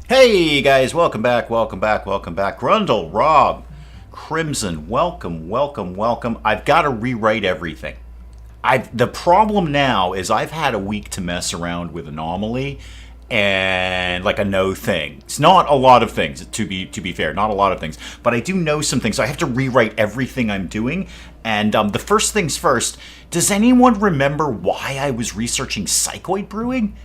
Hey guys, welcome back, welcome back, welcome back. Grundle, Rob, Crimson, welcome. I've got to rewrite everything. The problem now is I've had a week to mess around with Anomaly and like a no thing. It's not a lot of things, to be fair, not a lot of things, but I do know some things. So I have to rewrite everything I'm doing. And the first things first, does anyone remember why I was researching psychoid brewing?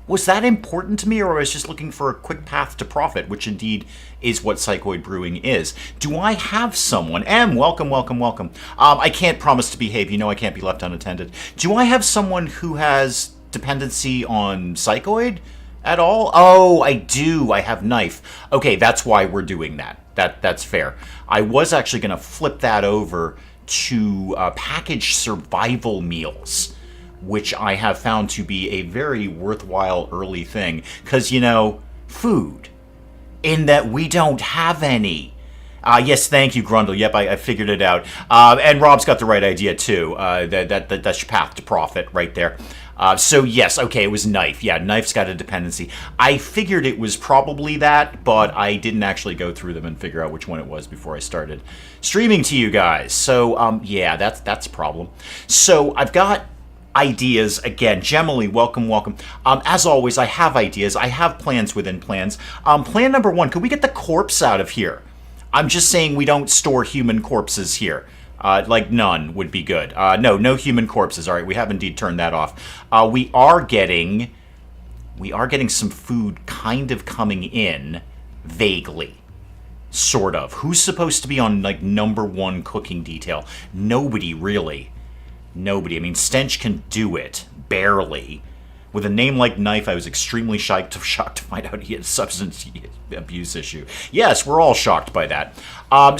Was that important to me, or was I just looking for a quick path to profit, which indeed is what psychoid brewing is? Do I have someone? Welcome. I can't promise to behave. You know I can't be left unattended. Do I have someone who has dependency on psychoid at all? Oh, I do. I have knife. Okay, that's why we're doing that. That's fair. I was actually going to flip that over to packaged survival meals, which I have found to be a very worthwhile early thing. Because, you know, food. In that we don't have any. Yes, thank you, Grundle. Yep, I figured it out. And Rob's got the right idea, too. That's your path to profit right there. So, yes, okay, it was knife. Yeah, knife's got a dependency. I figured it was probably that, but I didn't actually go through them and figure out which one it was before I started streaming to you guys. So, yeah, that's a problem. So, I've got ideas again. Gemily, welcome. As always, I have ideas. I have plans within plans. Plan number one, could we get the corpse out of here? I'm just saying we don't store human corpses here. Like none would be good. No human corpses. All right, we have indeed turned that off. We are getting some food kind of coming in vaguely. Sort of. Who's supposed to be on like number one cooking detail? Nobody really. Nobody. I mean, Stench can do it. Barely. With a name like Knife, I was extremely shocked to find out he had a substance abuse issue. Yes, we're all shocked by that.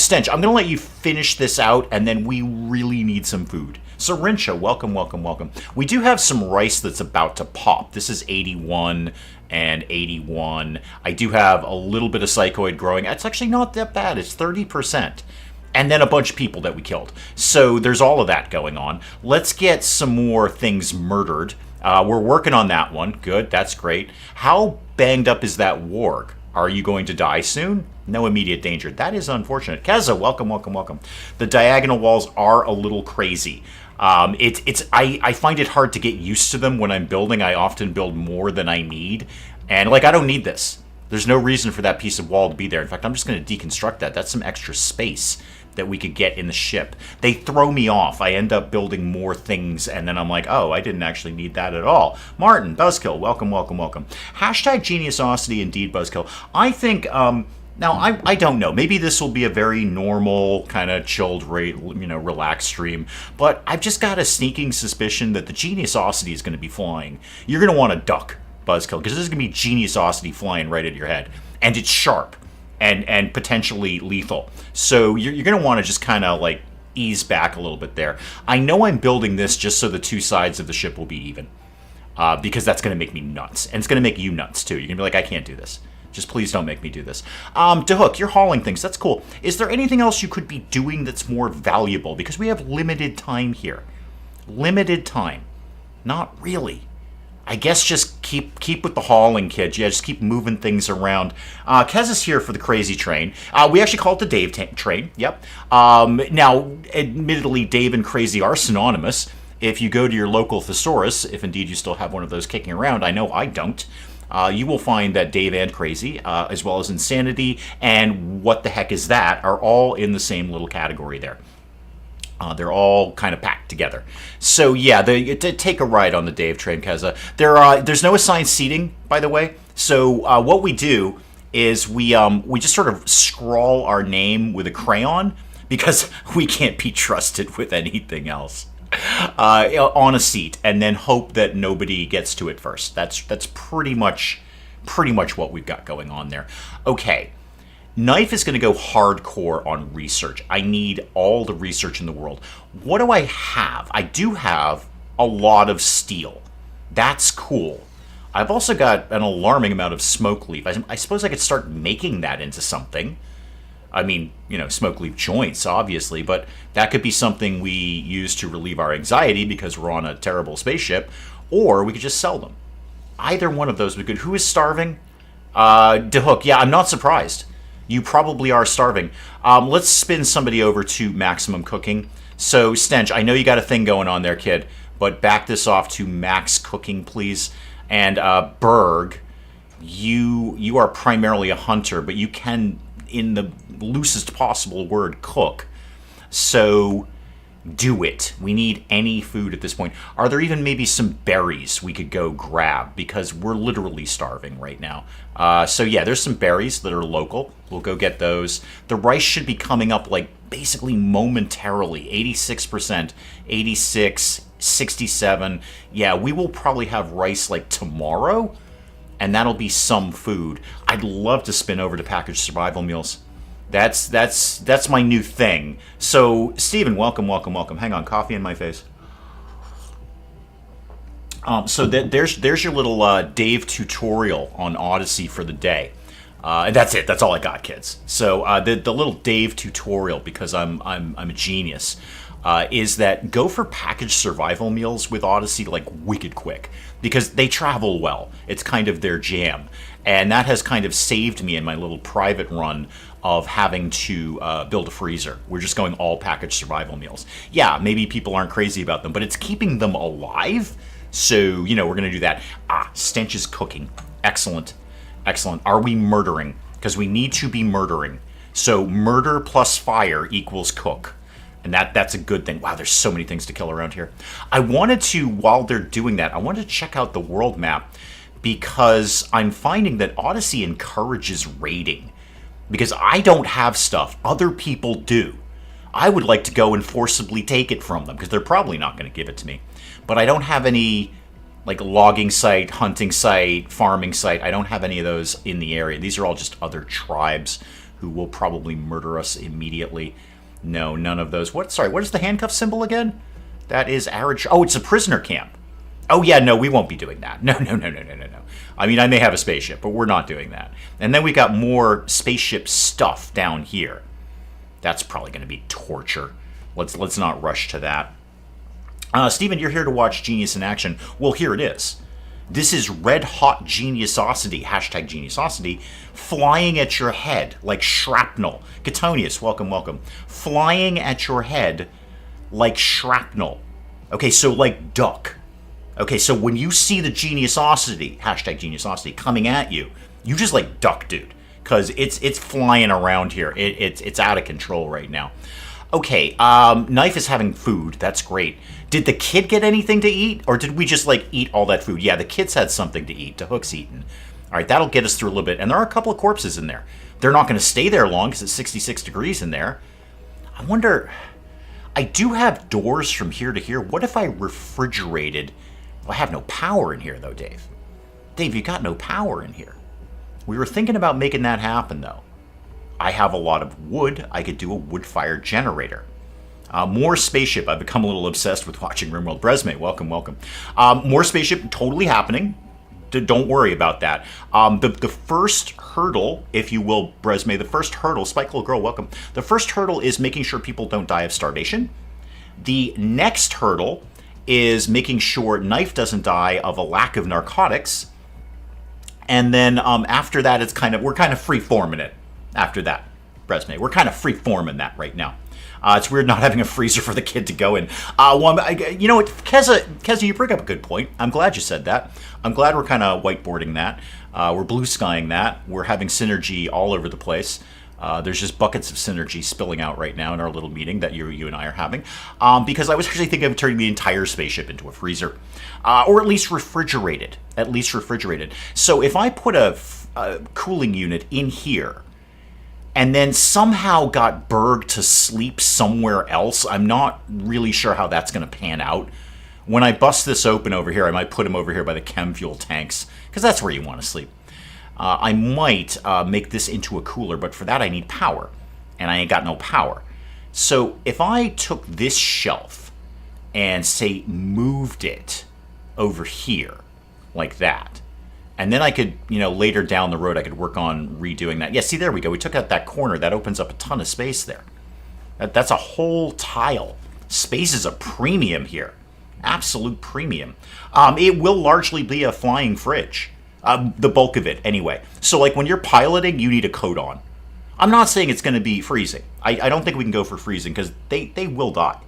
Stench, I'm going to let you finish this out, and then we really need some food. So, Rincha, welcome. We do have some rice that's about to pop. This is 81 and 81. I do have a little bit of psychoid growing. It's actually not that bad. It's 30%. And then a bunch of people that we killed. So there's all of that going on. Let's get some more things murdered. We're working on that one. Good, that's great. How banged up is that warg? Are you going to die soon? No immediate danger. That is unfortunate. Keza, welcome. The diagonal walls are a little crazy. I find it hard to get used to them when I'm building. I often build more than I need. And like, I don't need this. There's no reason for that piece of wall to be there. In fact, I'm just going to deconstruct that. That's some extra space that we could get in the ship. They throw me off. I end up building more things, and then I'm like, oh, I didn't actually need that at all. Martin, Buzzkill, welcome. Hashtag Geniusosity, indeed, Buzzkill. I think, now, I don't know. Maybe this will be a very normal, kind of chilled, relaxed stream, but I've just got a sneaking suspicion that the Geniusosity is going to be flying. You're going to want to duck, Buzzkill, because this is going to be Geniusosity flying right at your head. And it's sharp and potentially lethal. So you're going to want to just kind of like ease back a little bit there. I know I'm building this just so the two sides of the ship will be even. Because that's going to make me nuts. And it's going to make you nuts too. You're going to be like, I can't do this. Just please don't make me do this. DeHook, you're hauling things. That's cool. Is there anything else you could be doing that's more valuable? Because we have limited time here. Limited time. Not really. I guess just keep with the hauling, kids. Yeah, just keep moving things around. Kez is here for the crazy train. We actually call it the Dave train. Yep. Now, admittedly, Dave and crazy are synonymous. If you go to your local thesaurus, if indeed you still have one of those kicking around, I know I don't, you will find that Dave and crazy, as well as insanity and what the heck is that, are all in the same little category there. They're all kind of packed together. So yeah, take a ride on the Dave train, Keza. There's no assigned seating, by the way. So what we do is we just sort of scrawl our name with a crayon because we can't be trusted with anything else on a seat, and then hope that nobody gets to it first. That's pretty much what we've got going on there. Okay. Knife is going to go hardcore on research. I need all the research in the world. What do I have? I do have a lot of steel. That's cool. I've also got an alarming amount of smoke leaf. I suppose I could start making that into something. I mean, smoke leaf joints, obviously, but that could be something we use to relieve our anxiety because we're on a terrible spaceship, or we could just sell them. Either one of those would be good. Who is starving? DeHook, yeah, I'm not surprised. You probably are starving. Let's spin somebody over to maximum cooking. So, Stench, I know you got a thing going on there, kid, but back this off to max cooking, please. And Berg, you are primarily a hunter, but you can, in the loosest possible word, cook. So do it. We need any food at this point. Are there even maybe some berries we could go grab? Because we're literally starving right now. So yeah, there's some berries that are local. We'll go get those. The rice should be coming up like basically momentarily. 86%, 86, 67. Yeah, we will probably have rice like tomorrow, and that'll be some food. I'd love to spin over to packaged survival meals. That's my new thing. So, Steven, welcome. Hang on, coffee in my face. So there's your little Dave tutorial on Odyssey for the day. And that's it. That's all I got, kids. So the little Dave tutorial, because I'm a genius, is that go for packaged survival meals with Odyssey like wicked quick, because they travel well. It's kind of their jam, and that has kind of saved me in my little private run of having to build a freezer. We're just going all packaged survival meals. Yeah, maybe people aren't crazy about them, but it's keeping them alive. So, you know, we're going to do that. Stench is cooking. Excellent. Are we murdering? Because we need to be murdering. So murder plus fire equals cook. And that's a good thing. Wow, there's so many things to kill around here. I wanted to, while they're doing that, I wanted to check out the world map, because I'm finding that Odyssey encourages raiding. Because I don't have stuff. Other people do. I would like to go and forcibly take it from them, because they're probably not going to give it to me. But I don't have any, like, logging site, hunting site, farming site. I don't have any of those in the area. These are all just other tribes who will probably murder us immediately. No, none of those. What is the handcuff symbol again? That is arid. Oh, it's a prisoner camp. Oh, yeah, no, we won't be doing that. No. I mean, I may have a spaceship, but we're not doing that. And then we got more spaceship stuff down here. That's probably going to be torture. Let's not rush to that. Steven, you're here to watch Genius in action. Well, here it is. This is red hot geniusosity, hashtag geniusosity, flying at your head like shrapnel. Catonius, welcome. Flying at your head like shrapnel. Okay, so like duck. Okay, so when you see the geniusosity, hashtag geniusosity, coming at you, you just like duck, dude, because it's flying around here. It's out of control right now. Okay, Knife is having food. That's great. Did the kid get anything to eat, or did we just like eat all that food? Yeah, the kids had something to eat. DeHook's eaten. All right, that'll get us through a little bit. And there are a couple of corpses in there. They're not going to stay there long because it's 66 degrees in there. I wonder, I do have doors from here to here. What if I refrigerated? Well, I have no power in here, though, Dave. Dave, you got no power in here. We were thinking about making that happen, though. I have a lot of wood. I could do a wood-fired generator. More spaceship. I've become a little obsessed with watching RimWorld. Bresme, welcome. More spaceship, totally happening. Don't worry about that. The first hurdle, if you will, Bresme, the first hurdle, Spike Little Girl, welcome. The first hurdle is making sure people don't die of starvation. The next hurdle is making sure Knife doesn't die of a lack of narcotics. And then after that, we're kind of free-forming it. After that, Bresme, we're kind of free-forming that right now. It's weird not having a freezer for the kid to go in. You know what, Keza, you bring up a good point. I'm glad you said that. I'm glad we're kind of whiteboarding that. We're blue skying that. We're having synergy all over the place. There's just buckets of synergy spilling out right now in our little meeting that you and I are having. Because I was actually thinking of turning the entire spaceship into a freezer. Or at least refrigerated. So if I put a cooling unit in here, and then somehow got Berg to sleep somewhere else, I'm not really sure how that's going to pan out. When I bust this open over here, I might put him over here by the chem fuel tanks, because that's where you want to sleep. I might make this into a cooler, but for that I need power, and I ain't got no power. So if I took this shelf and, say, moved it over here, like that, and then I could, later down the road, I could work on redoing that. Yeah, see, there we go. We took out that corner. That opens up a ton of space there. That's a whole tile. Space is a premium here. Absolute premium. It will largely be a flying fridge. The bulk of it, anyway. So, like, when you're piloting, you need a coat on. I'm not saying it's going to be freezing. I don't think we can go for freezing, because they will die.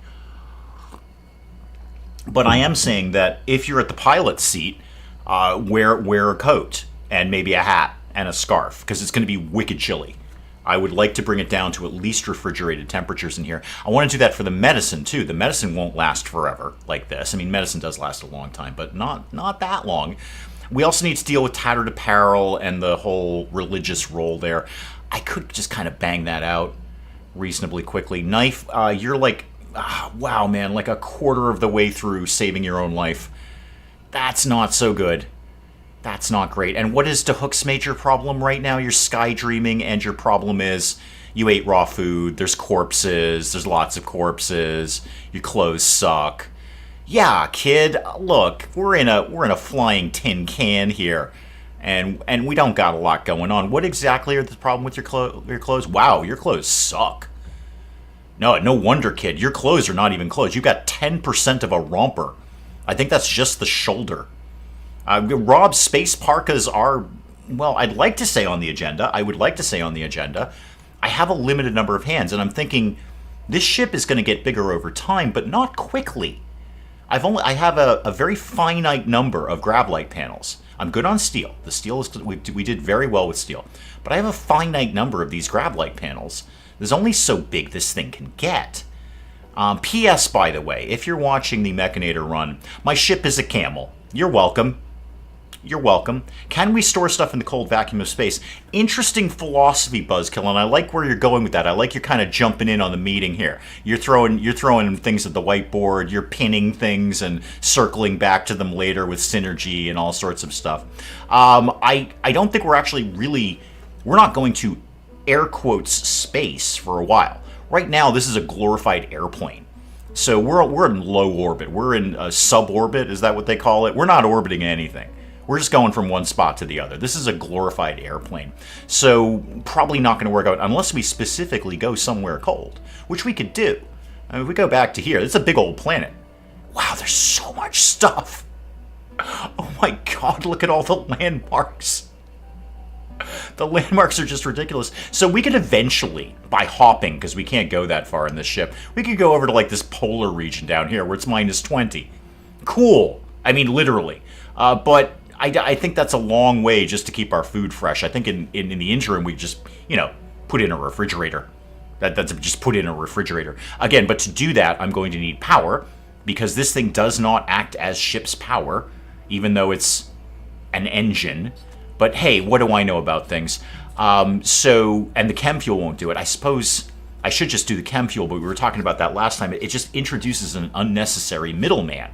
But I am saying that if you're at the pilot seat, wear a coat and maybe a hat and a scarf, because it's going to be wicked chilly. I would like to bring it down to at least refrigerated temperatures in here. I want to do that for the medicine, too. The medicine won't last forever like this. I mean, medicine does last a long time, but not that long. We also need to deal with tattered apparel and the whole religious role there. I could just kind of bang that out reasonably quickly. Knife, you're like, wow, man, like a quarter of the way through saving your own life. That's not so good. That's not great. And what is DeHook's major problem right now? You're sky dreaming, and your problem is you ate raw food. There's corpses. There's lots of corpses. Your clothes suck. Yeah, kid. Look, we're in a flying tin can here, and we don't got a lot going on. What exactly are the problem with your clothes? Wow, your clothes suck. No wonder, kid. Your clothes are not even clothes. You got 10% of a romper. I think that's just the shoulder. Rob's space parkas are, well, I'd like to say on the agenda. I would like to say on the agenda. I have a limited number of hands, and I'm thinking this ship is going to get bigger over time, but not quickly. I have a very finite number of grav light panels. I'm good on steel. The steel is we did very well with steel, but I have a finite number of these grav light panels. There's only so big this thing can get. P.S. by the way, if you're watching the Mechanator run, my ship is a camel. You're welcome. You're welcome. Can we store stuff in the cold vacuum of space? Interesting philosophy, Buzzkill, and I like where you're going with that. I like you're kind of jumping in on the meeting here. You're throwing things at the whiteboard. You're pinning things and circling back to them later with synergy and all sorts of stuff. I don't think we're not going to air quotes space for a while. Right now, this is a glorified airplane. So we're in low orbit. We're in a suborbit. Is that what they call it? We're not orbiting anything. We're just going from one spot to the other. This is a glorified airplane. So probably not going to work out unless we specifically go somewhere cold, which we could do. I mean, if we go back to here, it's a big old planet. Wow, there's so much stuff. Oh my god, look at all the landmarks. The landmarks are just ridiculous. So we could eventually, by hopping, because we can't go that far in this ship, we could go over to like this polar region down here where it's minus 20. Cool. I mean, literally. But I think that's a long way just to keep our food fresh. I think in the interim, we just, put in a refrigerator. That's just put in a refrigerator. Again, but to do that, I'm going to need power, because this thing does not act as ship's power, even though it's an engine. But hey, what do I know about things? And the chem fuel won't do it. I suppose I should just do the chem fuel, but we were talking about that last time. It just introduces an unnecessary middleman,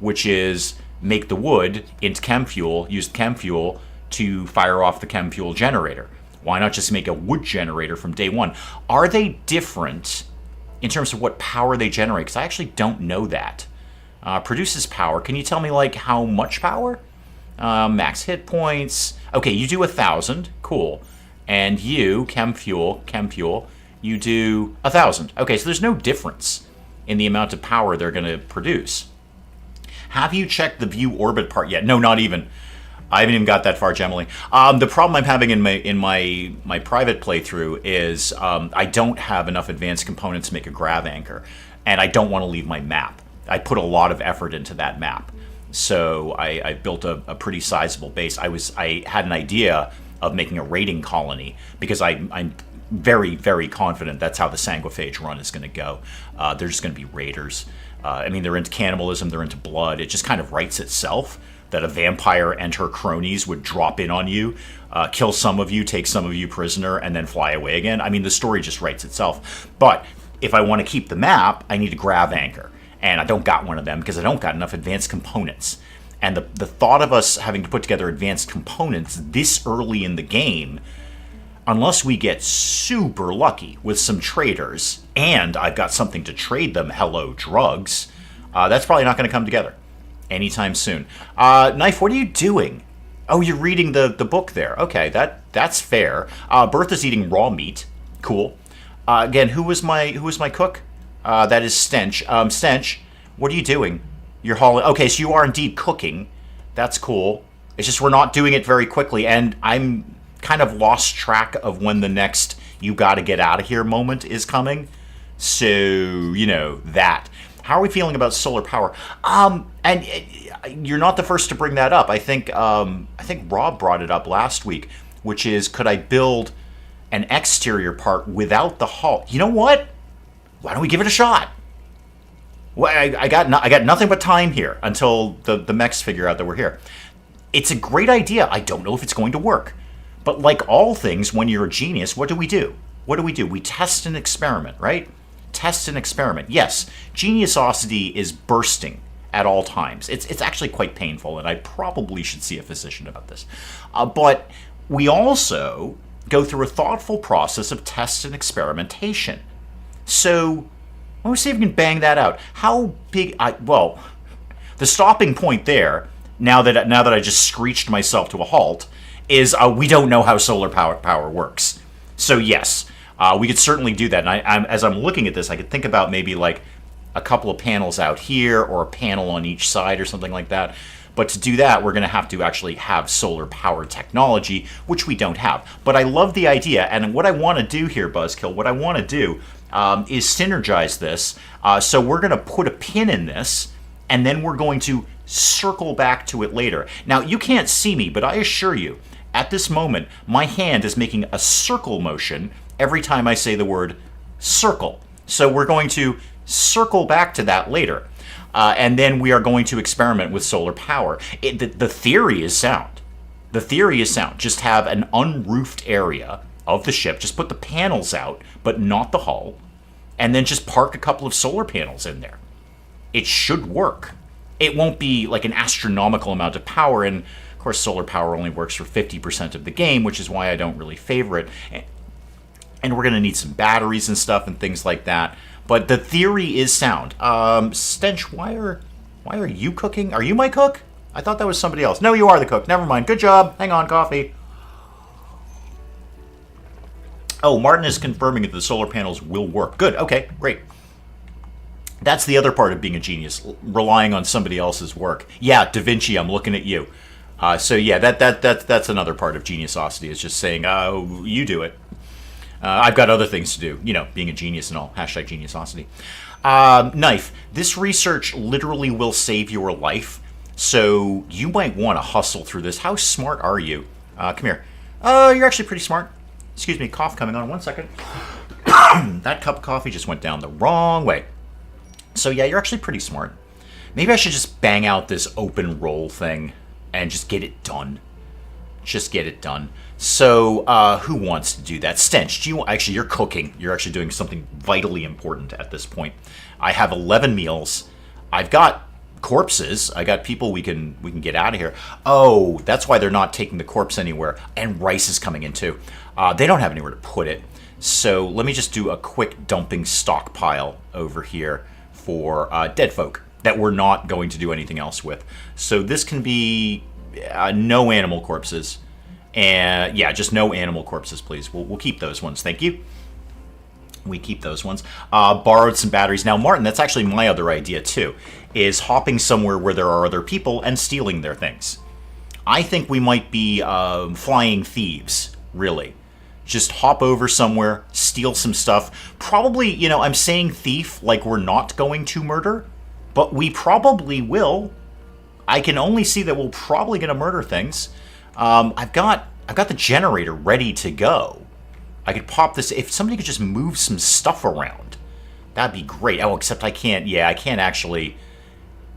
which is make the wood into chem fuel, use the chem fuel to fire off the chem fuel generator. Why not just make a wood generator from day one? Are they different in terms of what power they generate? Because I actually don't know that. Produces power. Can you tell me, like, how much power? Max hit points. Okay, you do 1,000. Cool. And you, chem fuel, you do 1,000. Okay, so there's no difference in the amount of power they're going to produce. Have you checked the view orbit part yet? No, not even. I haven't even got that far, Gemily. The problem I'm having in my private playthrough is I don't have enough advanced components to make a grav anchor, and I don't want to leave my map. I put a lot of effort into that map, so I built a pretty sizable base. I had an idea of making a raiding colony because I'm very, very confident that's how the Sanguiphage run is going to go. They're just going to be raiders. I mean, they're into cannibalism, they're into blood. It just kind of writes itself that a vampire and her cronies would drop in on you, kill some of you, take some of you prisoner, and then fly away again. I mean, the story just writes itself. But if I want to keep the map, I need a grav anchor. And I don't got one of them because I don't got enough advanced components. And the thought of us having to put together advanced components this early in the game, unless we get super lucky with some traders, and I've got something to trade them, hello, drugs, that's probably not going to come together anytime soon. Knife, what are you doing? Oh, you're reading the book there. Okay, that's fair. Bertha's eating raw meat. Cool. Again, who was my cook? That is Stench. Stench, what are you doing? You're hauling. Okay, so you are indeed cooking. That's cool. It's just we're not doing it very quickly, and I'm kind of lost track of when the next you gotta get out of here moment is coming. So, you know, that. How are we feeling about solar power? And you're not the first to bring that up. I think Rob brought it up last week, which is, could I build an exterior part without the hull? You know what? Why don't we give it a shot? Well, I got nothing but time here until the mechs figure out that we're here. It's a great idea. I don't know if it's going to work. But like all things, when you're a genius, what do we do? What do? We test and experiment, right? Test and experiment. Yes, geniusosity is bursting at all times. It's actually quite painful, and I probably should see a physician about this. But we also go through a thoughtful process of test and experimentation. So let me see if we can bang that out. How big? Well, the stopping point there, now that I just screeched myself to a halt, is we don't know how solar power works. So yes, we could certainly do that. And as I'm looking at this, I could think about maybe like a couple of panels out here or a panel on each side or something like that. But to do that, we're going to have to actually have solar power technology, which we don't have. But I love the idea. And what I want to do here, Buzzkill, what I want to do is synergize this. So we're going to put a pin in this, and then we're going to circle back to it later. Now, you can't see me, but I assure you, at this moment, my hand is making a circle motion every time I say the word circle. So we're going to circle back to that later. And then we are going to experiment with solar power. The theory is sound. The theory is sound. Just have an unroofed area of the ship. Just put the panels out, but not the hull. And then just park a couple of solar panels in there. It should work. It won't be like an astronomical amount of power. And of course, solar power only works for 50% of the game, which is why I don't really favor it. And we're going to need some batteries and stuff and things like that. But the theory is sound. Stench, why are you cooking? Are you my cook? I thought that was somebody else. No, you are the cook. Never mind. Good job. Hang on, coffee. Oh, Martin is confirming that the solar panels will work. Good. Okay, great. That's the other part of being a genius, relying on somebody else's work. Yeah, Da Vinci, I'm looking at you. So yeah, that's another part of geniusosity, is just saying, you do it. I've got other things to do, you know, being a genius and all. Hashtag geniusosity. Knife. This research literally will save your life, so you might want to hustle through this. How smart are you? Come here. You're actually pretty smart. Excuse me, cough coming on. 1 second. That cup of coffee just went down the wrong way. So yeah, you're actually pretty smart. Maybe I should just bang out this open roll thing and just get it done. Just get it done. So, who wants to do that? Stench, do you actually? You're cooking. You're actually doing something vitally important at this point. I have 11 meals. I've got corpses. I got people we can get out of here. Oh, that's why they're not taking the corpse anywhere. And rice is coming in too. They don't have anywhere to put it. So let me just do a quick dumping stockpile over here for dead folk that we're not going to do anything else with. So this can be no animal corpses. And yeah, just no animal corpses, please. We'll keep those ones. Thank you. We keep those ones. Borrowed some batteries. Now, Martin, that's actually my other idea, too, is hopping somewhere where there are other people and stealing their things. I think we might be flying thieves, really. Just hop over somewhere, steal some stuff. Probably, you know, I'm saying thief like we're not going to murder, but we probably will. I can only see that we're probably going to murder things. I've got the generator ready to go. I could pop this. If somebody could just move some stuff around, that'd be great. Oh, except I can't. Yeah, I can't actually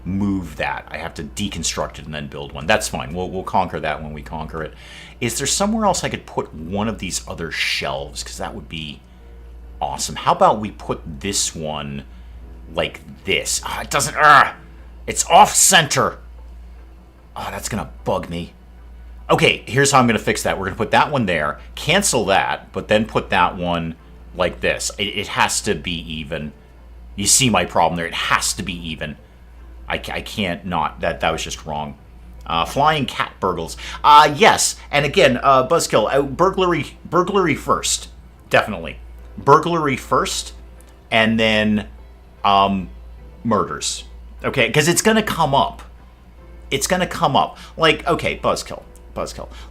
move that. I have to deconstruct it and then build one. That's fine. We'll conquer that when we conquer it. Is there somewhere else I could put one of these other shelves? Because that would be awesome. How about we put this one like this? It doesn't. It's off center. Oh, that's gonna bug me. Okay, here's how I'm going to fix that. We're going to put that one there, cancel that, but then put that one like this. It has to be even. You see my problem there. It has to be even. I can't not. That was just wrong. Flying cat burgles. Yes, and again, Buzzkill, burglary first. Definitely. Burglary first, and then murders. Okay, because it's going to come up. it's going to come up. Like, okay, Buzzkill.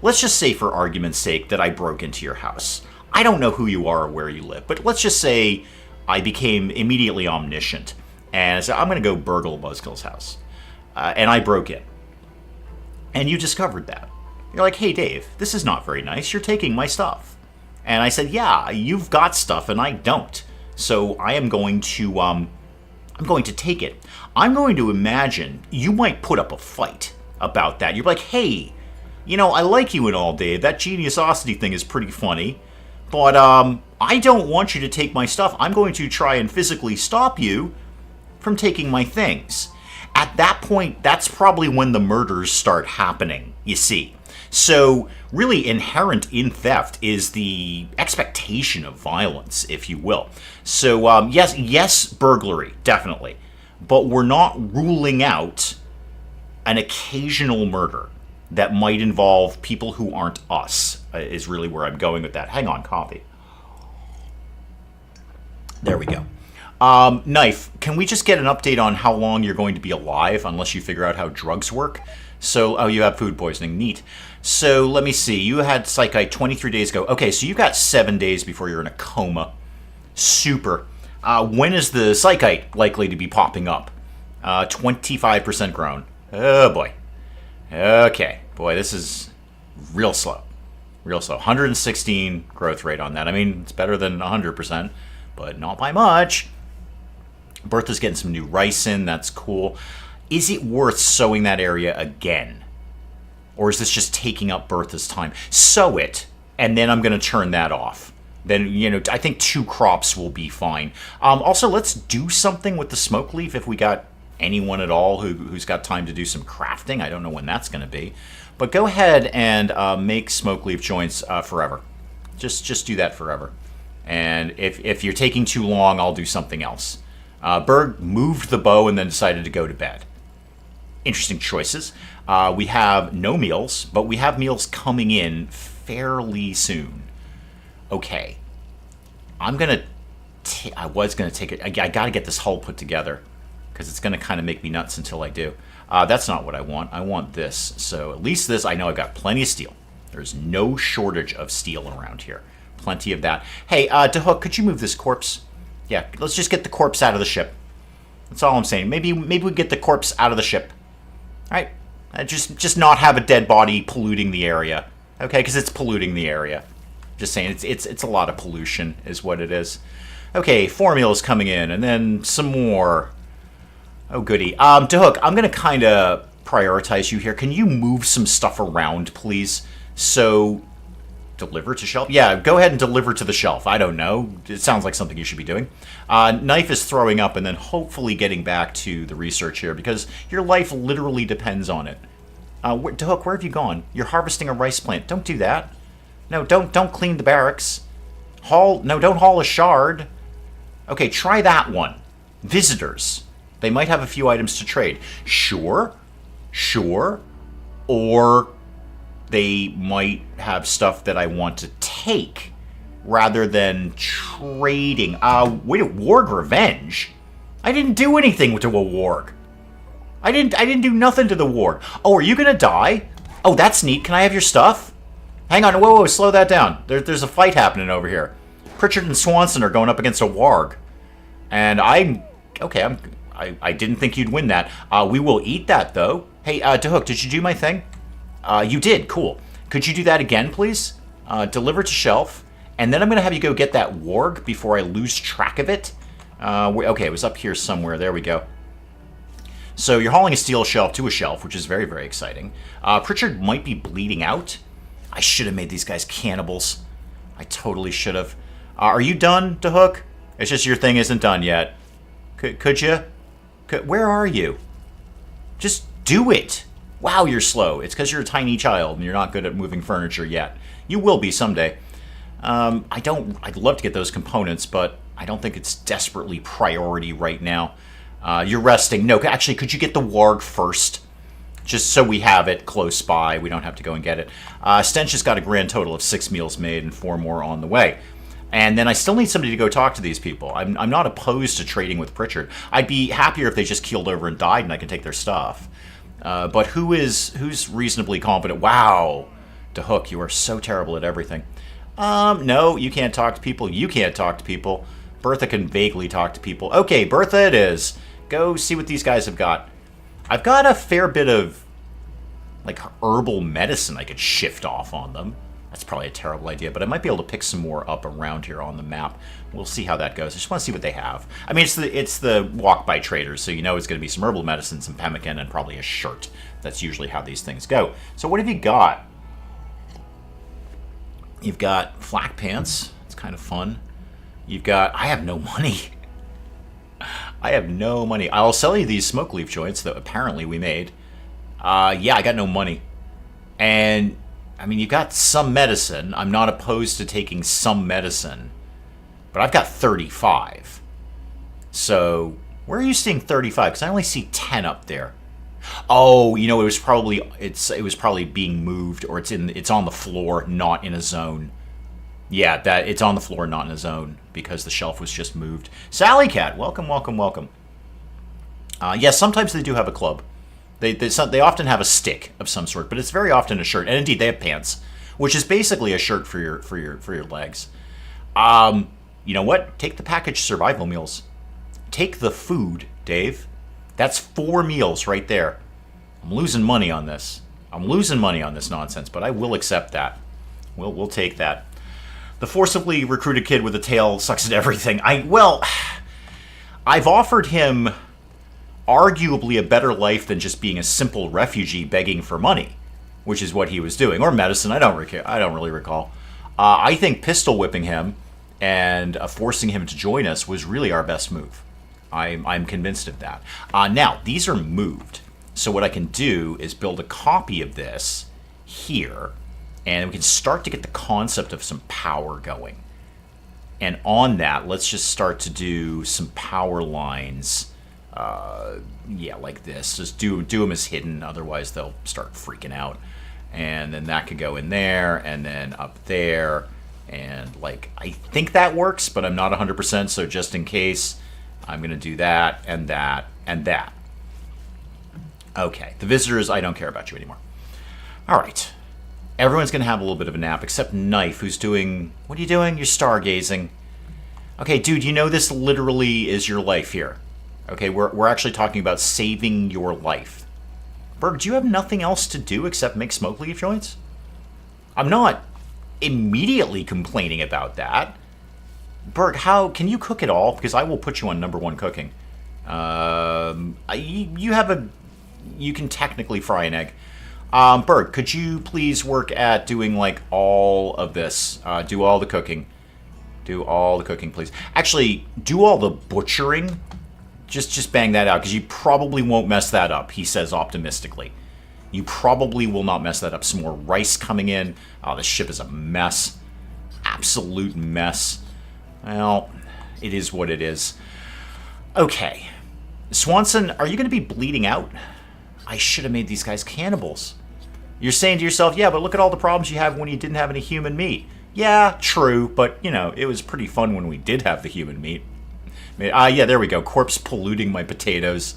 Let's just say, for argument's sake, that I broke into your house. I don't know who you are or where you live, but let's just say I became immediately omniscient. And I said, I'm going to go burgle Buzzkill's house. And I broke in. And you discovered that. You're like, hey, Dave, this is not very nice. You're taking my stuff. And I said, yeah, you've got stuff and I don't. So I am going to, I'm going to take it. I'm going to imagine you might put up a fight about that. You're like, hey, you know, I like you and all, Dave. That geniusosity thing is pretty funny. But I don't want you to take my stuff. I'm going to try and physically stop you from taking my things. At that point, that's probably when the murders start happening, you see. So really inherent in theft is the expectation of violence, if you will. So yes, burglary, definitely. But we're not ruling out an occasional murder that might involve people who aren't us, is really where I'm going with that. Hang on, coffee. There we go. Knife, can we just get an update on how long you're going to be alive, unless you figure out how drugs work? So, oh, you have food poisoning. Neat. So, let me see. You had psychite 23 days ago. Okay, so you've got 7 days before you're in a coma. Super. When is the psychite likely to be popping up? 25% grown. Oh, boy. Okay. Boy, this is real slow. Real slow. 116 growth rate on that. I mean, it's better than 100%, but not by much. Bertha's getting some new rice in. That's cool. Is it worth sowing that area again? Or is this just taking up Bertha's time? Sow it, and then I'm going to turn that off. Then, you know, I think 2 crops will be fine. Also, let's do something with the smoke leaf if we got anyone at all who's got time to do some crafting. I don't know when that's going to be. But go ahead and make smoke leaf joints forever. Just do that forever. And if you're taking too long, I'll do something else. Berg moved the bow and then decided to go to bed. Interesting choices. We have no meals, but we have meals coming in fairly soon. Okay. I was going to take it. I got to get this hull put together because it's going to kind of make me nuts until I do. That's not what I want. I want this. So at least this, I know I've got plenty of steel. There's no shortage of steel around here. Plenty of that. Hey, DeHook, could you move this corpse? Yeah, let's just get the corpse out of the ship. That's all I'm saying. Maybe we get the corpse out of the ship. All right? Just not have a dead body polluting the area. Okay, because it's polluting the area. Just saying, it's a lot of pollution is what it is. Okay, 4 meals coming in, and then some more. Oh, goody. DeHook, I'm going to kind of prioritize you here. Can you move some stuff around, please? So, deliver to shelf? Yeah, go ahead and deliver to the shelf. I don't know. It sounds like something you should be doing. Knife is throwing up and then hopefully getting back to the research here because your life literally depends on it. DeHook, where have you gone? You're harvesting a rice plant. Don't do that. No, don't clean the barracks. Don't haul a shard. Okay, try that one. Visitors. They might have a few items to trade. Sure. Or they might have stuff that I want to take rather than trading. Wait, warg revenge? I didn't do anything to a warg. I didn't do nothing to the warg. Oh, are you gonna die? Oh, that's neat. Can I have your stuff? Hang on, whoa, slow that down. There's a fight happening over here. Pritchard and Swanson are going up against a warg. And I didn't think you'd win that. We will eat that, though. Hey, DeHook, did you do my thing? You did, cool. Could you do that again, please? Deliver to shelf. And then I'm going to have you go get that warg before I lose track of it. Okay, it was up here somewhere. There we go. So you're hauling a steel shelf to a shelf, which is very, very exciting. Pritchard might be bleeding out. I should have made these guys cannibals. I totally should have. Are you done, DeHook? It's just your thing isn't done yet. Could you? Where are you? Just do it. Wow, you're slow. It's because you're a tiny child and you're not good at moving furniture yet. You will be someday. I'd love to get those components, but I don't think it's desperately priority right now. You're resting. No, actually, could you get the warg first? Just so we have it close by. We don't have to go and get it. Stench has got a grand total of 6 meals made and 4 more on the way. And then I still need somebody to go talk to these people. I'm not opposed to trading with Pritchard. I'd be happier if they just keeled over and died and I could take their stuff. But who's reasonably competent? Wow, DeHook, you are so terrible at everything. No, you can't talk to people. You can't talk to people. Bertha can vaguely talk to people. Okay, Bertha it is. Go see what these guys have got. I've got a fair bit of, like, herbal medicine I could shift off on them. That's probably a terrible idea, but I might be able to pick some more up around here on the map. We'll see how that goes. I just want to see what they have. I mean, it's the walk-by traders, so you know it's going to be some herbal medicine, some pemmican, and probably a shirt. That's usually how these things go. So what have you got? You've got flak pants. It's kind of fun. You've got... I have no money. I have no money. I'll sell you these smoke leaf joints that apparently we made. Yeah, I got no money. And, I mean, you've got some medicine. I'm not opposed to taking some medicine. But I've got 35. So, where are you seeing 35? Because I only see 10 up there. Oh, you know, it was probably being moved, or it's on the floor, not in a zone. Yeah, it's on the floor, not in a zone, because the shelf was just moved. Sally Cat, welcome, welcome, welcome. Yes, sometimes they do have a club. They often have a stick of some sort, but it's very often a shirt. And indeed, they have pants, which is basically a shirt for your legs. You know what? Take the packaged survival meals. Take the food, Dave. That's 4 meals right there. I'm losing money on this. I'm losing money on this nonsense, but I will accept that. We'll take that. The forcibly recruited kid with a tail sucks at everything. I've offered him arguably a better life than just being a simple refugee begging for money, which is what he was doing, or medicine. I don't really recall. I think pistol whipping him and forcing him to join us was really our best move. I'm convinced of that. Now, these are moved. So what I can do is build a copy of this here, and we can start to get the concept of some power going. And on that, let's just start to do some power lines. Yeah, like this. Just do them as hidden, otherwise they'll start freaking out. And then that could go in there, and then up there. And, like, I think that works, but I'm not 100%, so just in case, I'm going to do that, and that, and that. Okay, the visitors, I don't care about you anymore. All right. Everyone's going to have a little bit of a nap, except Knife, who's doing... What are you doing? You're stargazing. Okay, dude, you know this literally is your life here. Okay, we're actually talking about saving your life. Berg, do you have nothing else to do except make smoke leaf joints? I'm not immediately complaining about that. Berg, how can you cook it all? Because I will put you on #1 cooking. You can technically fry an egg. Berg, could you please work at doing like all of this? Do all the cooking. Do all the cooking, please. Actually, do all the butchering. Just bang that out, because you probably won't mess that up, he says optimistically. You probably will not mess that up. Some more rice coming in. Oh, this ship is a mess. Absolute mess. Well, it is what it is. Okay. Swanson, are you going to be bleeding out? I should have made these guys cannibals. You're saying to yourself, yeah, but look at all the problems you have when you didn't have any human meat. Yeah, true, but, you know, it was pretty fun when we did have the human meat. Yeah, there we go. Corpse polluting my potatoes.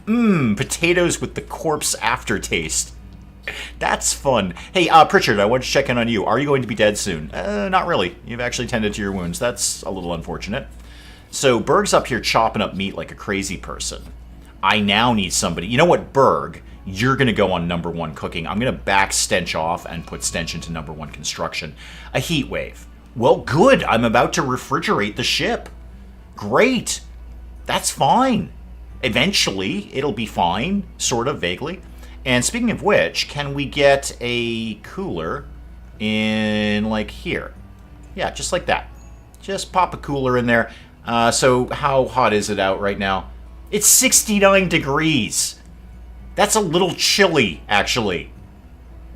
Potatoes with the corpse aftertaste. That's fun. Hey, Pritchard, I want to check in on you. Are you going to be dead soon? Not really. You've actually tended to your wounds. That's a little unfortunate. So, Berg's up here chopping up meat like a crazy person. I now need somebody. You know what, Berg? You're going to go on #1 cooking. I'm going to back Stench off and put Stench into #1 construction. A heat wave. Well, good. I'm about to refrigerate the ship. Great. That's fine. Eventually, it'll be fine, sort of, vaguely. And speaking of which, can we get a cooler in, like, here? Yeah, just like that. Just pop a cooler in there. So how hot is it out right now? It's 69 degrees. That's a little chilly, actually.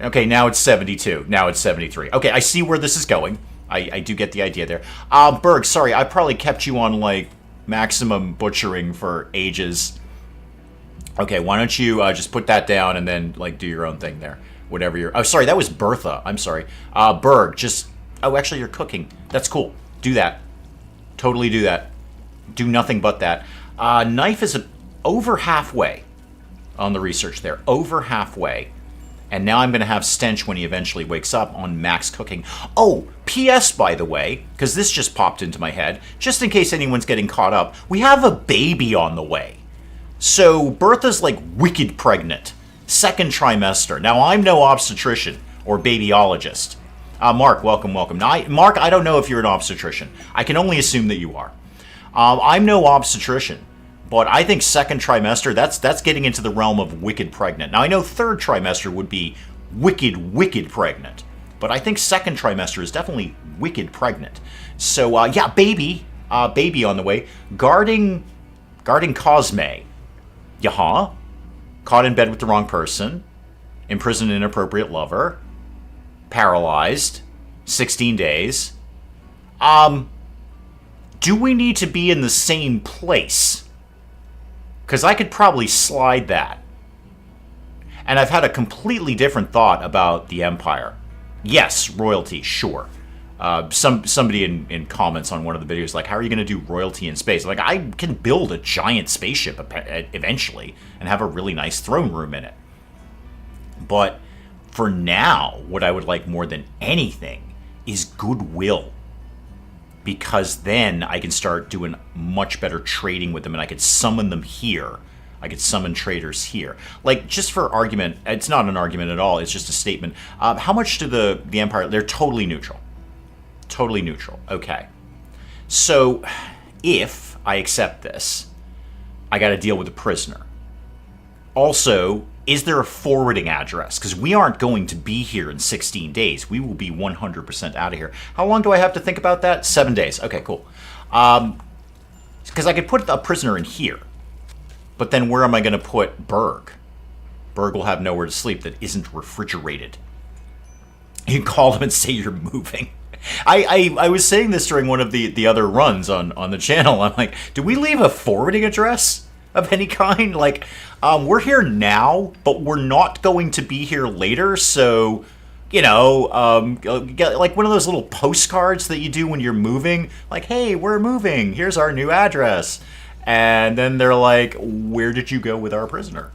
Okay, now it's 72. Now it's 73. Okay, I see where this is going. I do get the idea there. Berg, sorry, I probably kept you on, like, maximum butchering for ages. Okay, why don't you just put that down and then, like, do your own thing there. Whatever you're... Oh, sorry, that was Bertha. I'm sorry. Berg, just... Oh, actually, you're cooking. That's cool. Do that. Totally do that. Do nothing but that. Knife is over halfway. on the research there. Over halfway. And now I'm going to have Stench when he eventually wakes up on max cooking. Oh, P.S. by the way, because this just popped into my head, just in case anyone's getting caught up, we have a baby on the way. So Bertha's like wicked pregnant. Second trimester. Now, I'm no obstetrician or babyologist. Mark, welcome, welcome. Now, Mark, I don't know if you're an obstetrician. I can only assume that you are. I'm no obstetrician. But I think second trimester, that's getting into the realm of wicked pregnant. Now, I know third trimester would be wicked pregnant. But I think second trimester is definitely wicked pregnant. So, yeah, baby on the way. Guarding Cosme. Yaha. Caught in bed with the wrong person. Imprisoned an inappropriate lover. Paralyzed. 16 days. Do we need to be in the same place? Because I could probably slide that. And I've had a completely different thought about the Empire. Yes, royalty, sure. Somebody in comments on one of the videos like, how are you going to do royalty in space? Like, I can build a giant spaceship eventually and have a really nice throne room in it. But for now, what I would like more than anything is goodwill. Because then I can start doing much better trading with them, and I could summon them here. I could summon traders here. Like, just for argument, it's not an argument at all, it's just a statement. How much do the Empire... They're totally neutral. Totally neutral. Okay. So, if I accept this, I gotta deal with a prisoner. Also, is there a forwarding address? Because we aren't going to be here in 16 days. We will be 100% out of here. How long do I have to think about that? 7 days. Okay, cool. Because I could put a prisoner in here. But then where am I going to put Berg? Berg will have nowhere to sleep that isn't refrigerated. You can call them and say you're moving. I was saying this during one of the other runs on the channel. I'm like, do we leave a forwarding address of any kind? Like, we're here now, but we're not going to be here later, so, you know, get like one of those little postcards that you do when you're moving, like, hey, we're moving, here's our new address. And then they're like, where did you go with our prisoner?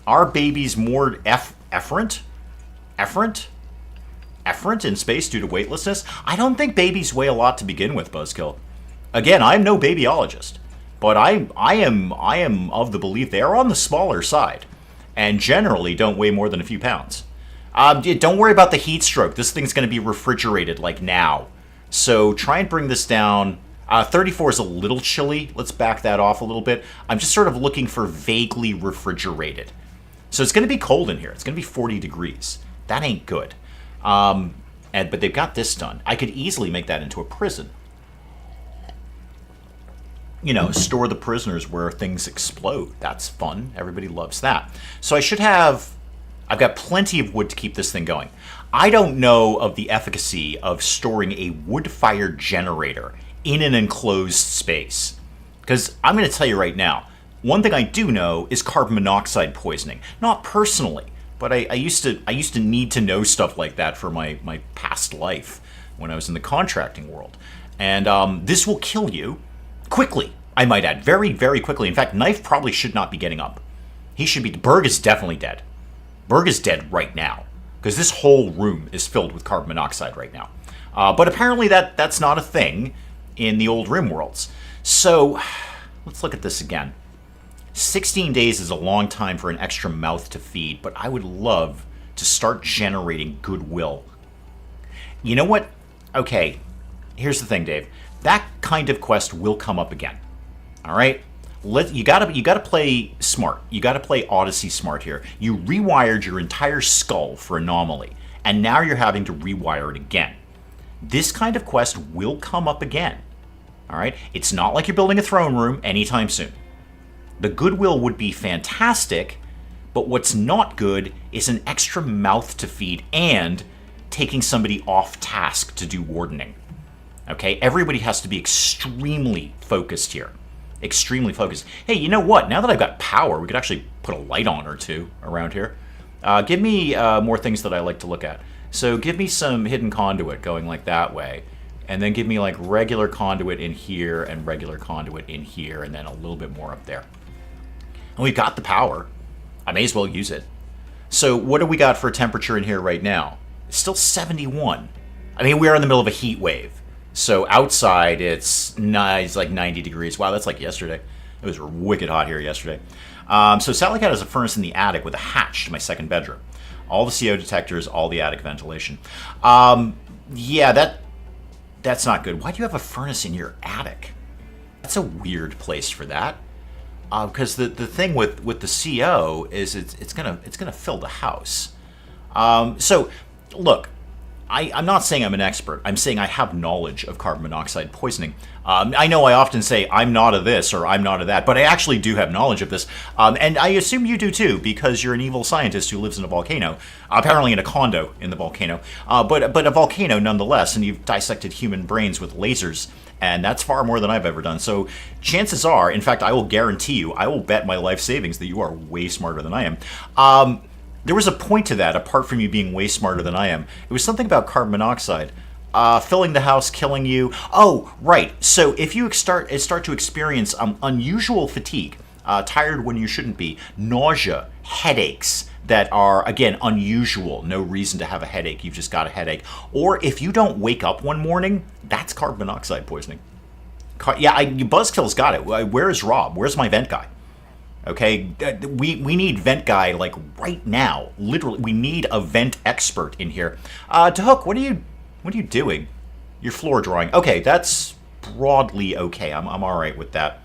Our baby's more efferent in space due to weightlessness? I don't think babies weigh a lot to begin with, Buzzkill. Again, I'm no babyologist. But I am of the belief they are on the smaller side, and generally don't weigh more than a few pounds. Don't worry about the heat stroke. This thing's going to be refrigerated like now. So try and bring this down. 34 is a little chilly. Let's back that off a little bit. I'm just sort of looking for vaguely refrigerated. So it's going to be cold in here. It's going to be 40 degrees. That ain't good. But they've got this done. I could easily make that into a prison. You know, store the prisoners where things explode. That's fun. Everybody loves that. So I've got plenty of wood to keep this thing going. I don't know of the efficacy of storing a wood-fired generator in an enclosed space. Because I'm going to tell you right now, one thing I do know is carbon monoxide poisoning. Not personally, but I used to need to know stuff like that for my past life when I was in the contracting world. And this will kill you. Quickly, I might add. Very, very quickly. In fact, Knife probably should not be getting up. He should be... Berg is definitely dead. Berg is dead right now. Because this whole room is filled with carbon monoxide right now. But apparently that's not a thing in the old RimWorlds. So, let's look at this again. 16 days is a long time for an extra mouth to feed, but I would love to start generating goodwill. You know what? Okay, here's the thing, Dave. That kind of quest will come up again. All right? You gotta play smart. You gotta play Odyssey smart here. You rewired your entire skull for anomaly, and now you're having to rewire it again. This kind of quest will come up again. All right? It's not like you're building a throne room anytime soon. The goodwill would be fantastic, but what's not good is an extra mouth to feed and taking somebody off task to do wardening. Okay? Everybody has to be extremely focused here. Extremely focused. Hey, you know what? Now that I've got power, we could actually put a light on or two around here. Give me more things that I like to look at. So give me some hidden conduit going like that way. And then give me like regular conduit in here and regular conduit in here and then a little bit more up there. And we've got the power. I may as well use it. So what do we got for temperature in here right now? It's still 71. I mean, we are in the middle of a heat wave. So outside, it's nice, like 90 degrees. Wow, that's like yesterday. It was wicked hot here yesterday. So Sally Cat has a furnace in the attic with a hatch to my second bedroom. All the CO detectors, all the attic ventilation. Yeah, that's not good. Why do you have a furnace in your attic? That's a weird place for that. Because the thing with the CO is it's gonna fill the house. So look, I'm not saying I'm an expert. I'm saying I have knowledge of carbon monoxide poisoning. I know I often say I'm not of this or I'm not of that, but I actually do have knowledge of this. And I assume you do too, because you're an evil scientist who lives in a volcano, apparently in a condo in the volcano, but a volcano nonetheless, and you've dissected human brains with lasers. And that's far more than I've ever done. So chances are, in fact, I will guarantee you, I will bet my life savings that you are way smarter than I am. There was a point to that, apart from you being way smarter than I am. It was something about carbon monoxide. Filling the house, killing you. Oh, right. So if you start to experience unusual fatigue, tired when you shouldn't be, nausea, headaches that are, again, unusual, no reason to have a headache, you've just got a headache, or if you don't wake up one morning, that's carbon monoxide poisoning. Buzzkill's got it. Where is Rob? Where's my vent guy? Okay, we need vent guy like right now. Literally, we need a vent expert in here. Hook, what are you doing? Your floor drawing. Okay, that's broadly okay. I'm all right with that.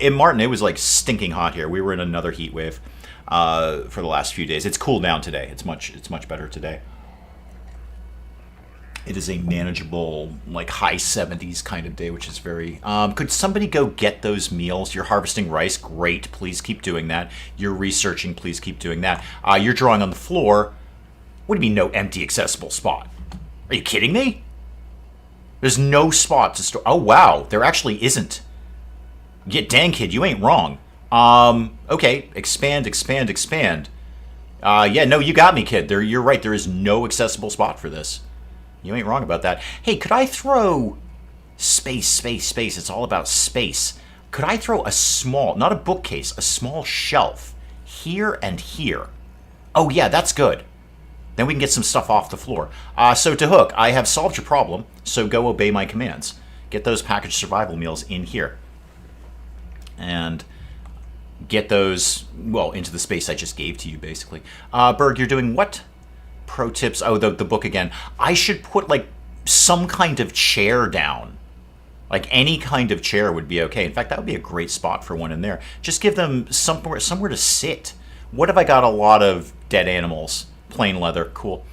In Martin, it was like stinking hot here. We were in another heat wave for the last few days. It's cooled down today. It's much better today. It is a manageable, like high 70s kind of day, which is very... could somebody go get those meals? You're harvesting rice. Great. Please keep doing that. You're researching. Please keep doing that. You're drawing on the floor. What do you mean no empty accessible spot? Are you kidding me? There's no spot to store... Oh, wow. There actually isn't. Yeah, dang, kid. You ain't wrong. Okay. Expand. Yeah, no, you got me, kid. You're right. There is no accessible spot for this. You ain't wrong about that. Hey, could I throw... Space. It's all about space. Could I throw a small, not a bookcase, a small shelf here and here? Oh, yeah, that's good. Then we can get some stuff off the floor. So to Hook, I have solved your problem, so go obey my commands. Get those packaged survival meals in here. And get those, well, into the space I just gave to you, basically. Berg, you're doing what? Pro tips. Oh, the book again. I should put, like, some kind of chair down. Like, any kind of chair would be okay. In fact, that would be a great spot for one in there. Just give them somewhere to sit. What if I got a lot of dead animals? Plain leather. Cool.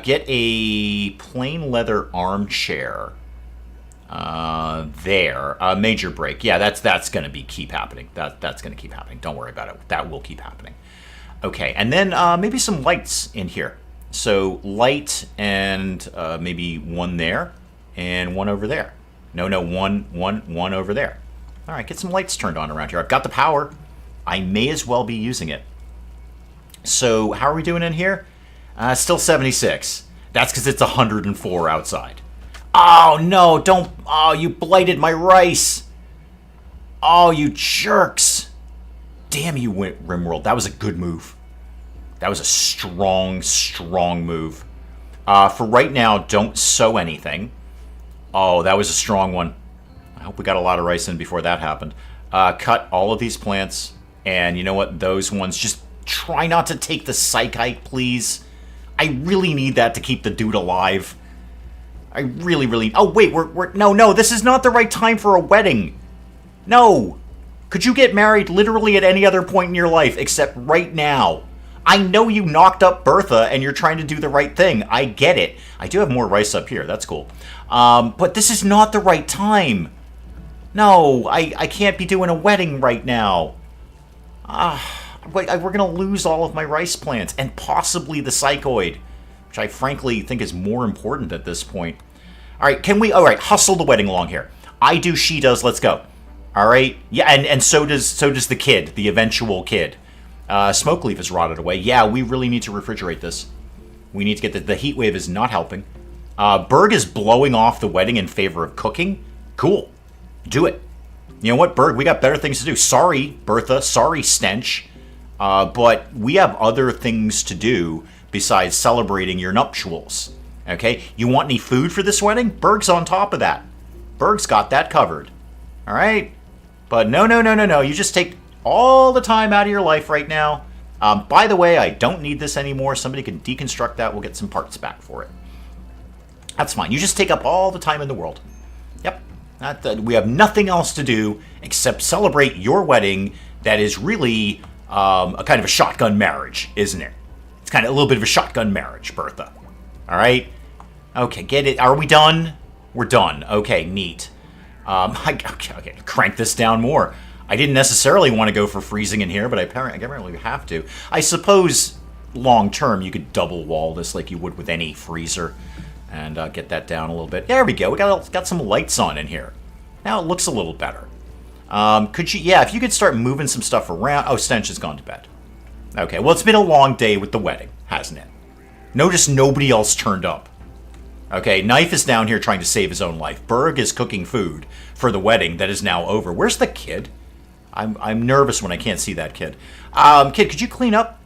Get a plain leather armchair. There. Major break. Yeah, that's going to keep happening. That's going to keep happening. Don't worry about it. That will keep happening. Okay, and then maybe some lights in here. So light and maybe one there and one over there. No, one over there. All right, get some lights turned on around here. I've got the power. I may as well be using it. So how are we doing in here? Still 76. That's because it's 104 outside. Oh, no, don't. Oh, you blighted my rice. Oh, you jerks. Damn you, RimWorld. That was a good move. That was a strong move. For right now, don't sow anything. Oh, that was a strong one. I hope we got a lot of rice in before that happened. Cut all of these plants. And you know what? Those ones, just try not to take the psychite, please. I really need that to keep the dude alive. I really... Oh, wait, No, this is not the right time for a wedding. No. Could you get married literally at any other point in your life except right now? I know you knocked up Bertha and you're trying to do the right thing. I get it. I do have more rice up here. That's cool. But this is not the right time. No, I can't be doing a wedding right now. We're going to lose all of my rice plants and possibly the psychoid, which I frankly think is more important at this point. All right, all right, hustle the wedding along here. I do, she does, let's go. All right, yeah, and so does the kid, the eventual kid. Smoke leaf is rotted away. Yeah, we really need to refrigerate this. We need to get the heat wave is not helping. Berg is blowing off the wedding in favor of cooking. Cool. Do it. You know what, Berg? We got better things to do. Sorry, Bertha. Sorry, Stench. But we have other things to do besides celebrating your nuptials. Okay? You want any food for this wedding? Berg's on top of that. Berg's got that covered. All right? But no. You just take all the time out of your life right now. By the way, I don't need this anymore. Somebody can deconstruct that. We'll get some parts back for it. That's fine. You just take up all the time in the world. Yep. We have nothing else to do except celebrate your wedding that is really a kind of a shotgun marriage, isn't it? It's kind of a little bit of a shotgun marriage, Bertha. All right? Okay, get it. Are we done? We're done. Okay, neat. Okay, crank this down more. I didn't necessarily want to go for freezing in here, but I apparently have to. I suppose long term you could double wall this like you would with any freezer. And get that down a little bit. There we go. We got some lights on in here. Now it looks a little better. Could you? Yeah, if you could start moving some stuff around. Oh, Stench has gone to bed. Okay, well, it's been a long day with the wedding, hasn't it? Notice nobody else turned up. Okay, Knife is down here trying to save his own life. Berg is cooking food for the wedding that is now over. Where's the kid? I'm nervous when I can't see that kid. Kid, could you clean up?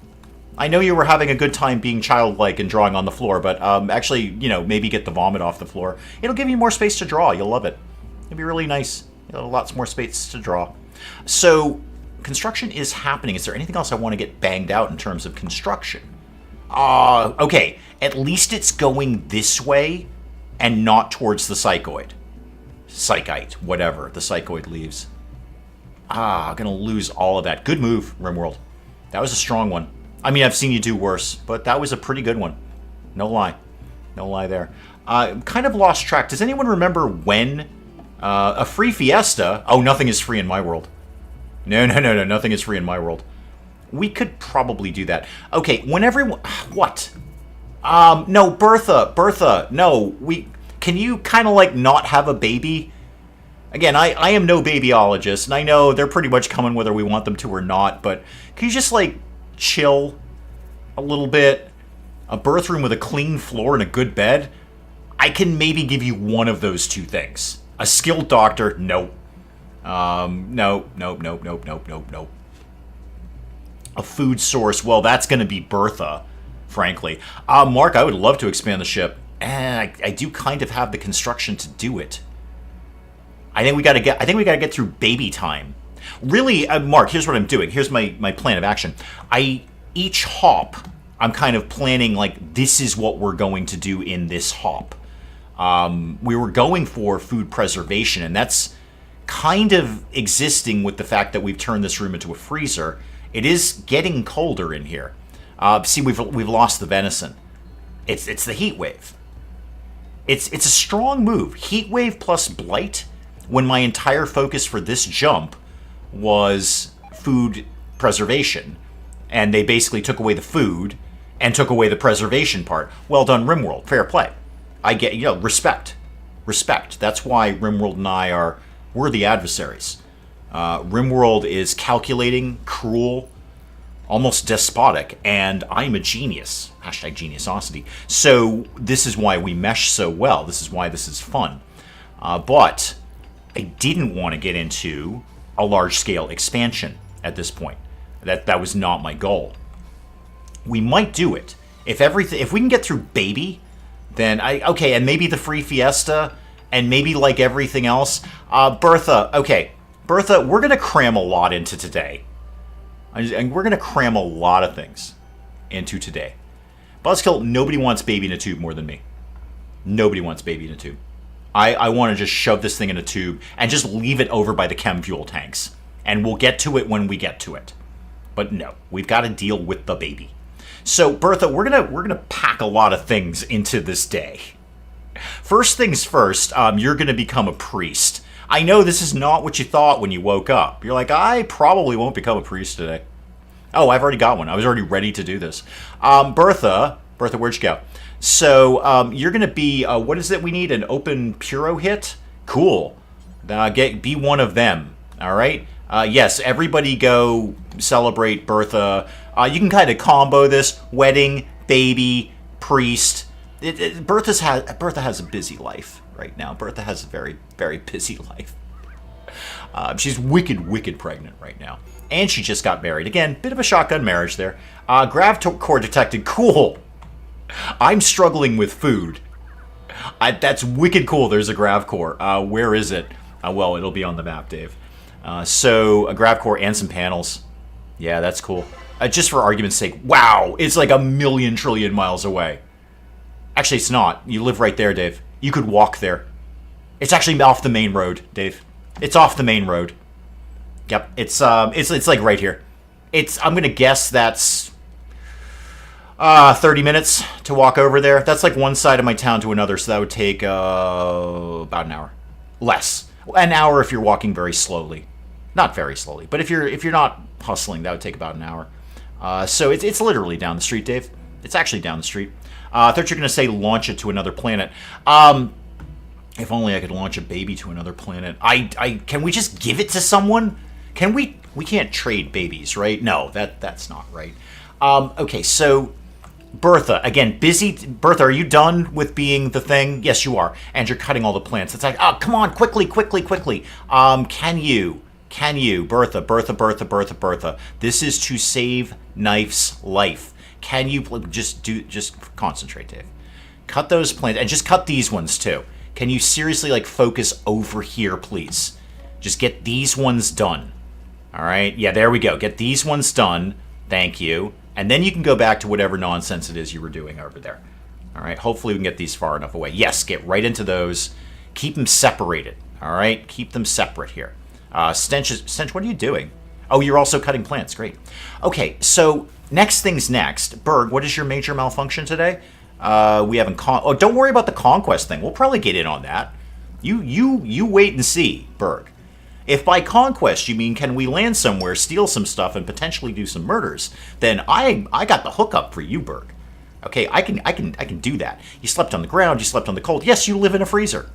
I know you were having a good time being childlike and drawing on the floor, but actually, you know, maybe get the vomit off the floor. It'll give you more space to draw. You'll love it. It'll be really nice. You'll have lots more space to draw. So, construction is happening. Is there anything else I want to get banged out in terms of construction? Okay. At least it's going this way and not towards the psychoid. Psychite, whatever the psychoid leaves. I'm going to lose all of that. Good move, RimWorld. That was a strong one. I mean, I've seen you do worse, but that was a pretty good one. No lie. No lie there. Kind of lost track. Does anyone remember when a free fiesta... Oh, nothing is free in my world. No. Nothing is free in my world. We could probably do that. Okay, when everyone... What? No, Bertha, no. Can you kind of, like, not have a baby? Again, I am no babyologist, and I know they're pretty much coming whether we want them to or not, but can you just, like... chill a little bit? A birth room with a clean floor and a good bed? I can maybe give you one of those two things. A skilled doctor? Nope. Nope. A food source? Well, that's going to be Bertha, frankly. Mark, I would love to expand the ship. And I do kind of have the construction to do it. I think we got to get through baby time. Really, Mark, here's what I'm doing. Here's my plan of action. Each hop, I'm kind of planning, like, this is what we're going to do in this hop. We were going for food preservation, and that's kind of existing with the fact that we've turned this room into a freezer. It is getting colder in here. See, we've lost the venison. It's the heat wave. It's a strong move. Heat wave plus blight, when my entire focus for this jump was food preservation, and they basically took away the food and took away the preservation part. Well done, RimWorld. Fair play. I get, respect. That's why RimWorld and we're the adversaries. RimWorld is calculating, cruel, almost despotic, and I'm a genius. Hashtag geniusosity. So this is why we mesh so well. This is why this is fun. But I didn't want to get into a large-scale expansion at this point. That was not my goal. We might do it. If we can get through baby, then and maybe the free fiesta, and maybe like everything else. Bertha, we're going to cram a lot into today. And we're going to cram a lot of things into today. Buzzkill, nobody wants baby in a tube more than me. Nobody wants baby in a tube. I want to just shove this thing in a tube and just leave it over by the chem fuel tanks. And we'll get to it when we get to it. But no, we've got to deal with the baby. So, Bertha, we're gonna pack a lot of things into this day. First things first, you're going to become a priest. I know this is not what you thought when you woke up. You're like, I probably won't become a priest today. Oh, I've already got one. I was already ready to do this. Bertha, where'd you go? So, you're going to be, what is it we need? An open Puro hit? Cool. Be one of them, all right? Yes, everybody go celebrate Bertha. You can kind of combo this. Wedding, baby, priest. Bertha has a busy life right now. Bertha has a very, very busy life. She's wicked pregnant right now. And she just got married. Again, bit of a shotgun marriage there. Grav core detected. Cool. I'm struggling with food. That's wicked cool. There's a grav core. Where is it? Well, it'll be on the map, Dave. So a grav core and some panels. Yeah, that's cool. Just for argument's sake, wow, it's like 1,000,000 trillion miles away. Actually, it's not. You live right there, Dave. You could walk there. It's actually off the main road, Dave. It's off the main road. Yep, it's like right here. I'm gonna guess that's 30 minutes to walk over there. That's like one side of my town to another, so that would take about an hour. Less. An hour if you're walking very slowly. Not very slowly, but if you're not hustling, that would take about an hour. So it's literally down the street, Dave. It's actually down the street. I thought you were going to say launch it to another planet. If only I could launch a baby to another planet. Can we just give it to someone? Can we? We can't trade babies, right? No, that's not right. Okay, so Bertha, again, busy. Bertha, are you done with being the thing? Yes, you are. And you're cutting all the plants. It's like, oh, come on, quickly. Can you, Bertha? This is to save Knife's life. Can you just concentrate, Dave? Cut those plants, and just cut these ones too. Can you seriously, like, focus over here, please? Just get these ones done. All right? Yeah, there we go. Get these ones done. Thank you. And then you can go back to whatever nonsense it is you were doing over there. All right? Hopefully we can get these far enough away. Yes, get right into those. Keep them separated. All right? Keep them separate here. Stench, what are you doing? Oh, you're also cutting plants. Great. Okay, so next thing's next. Berg, what is your major malfunction today? We haven't oh, don't worry about the conquest thing. We'll probably get in on that. You wait and see, Berg. If by conquest you mean can we land somewhere, steal some stuff, and potentially do some murders, then I got the hookup for you, Berg. Okay, I can do that. You slept on the ground, you slept on the cold. Yes, you live in a freezer.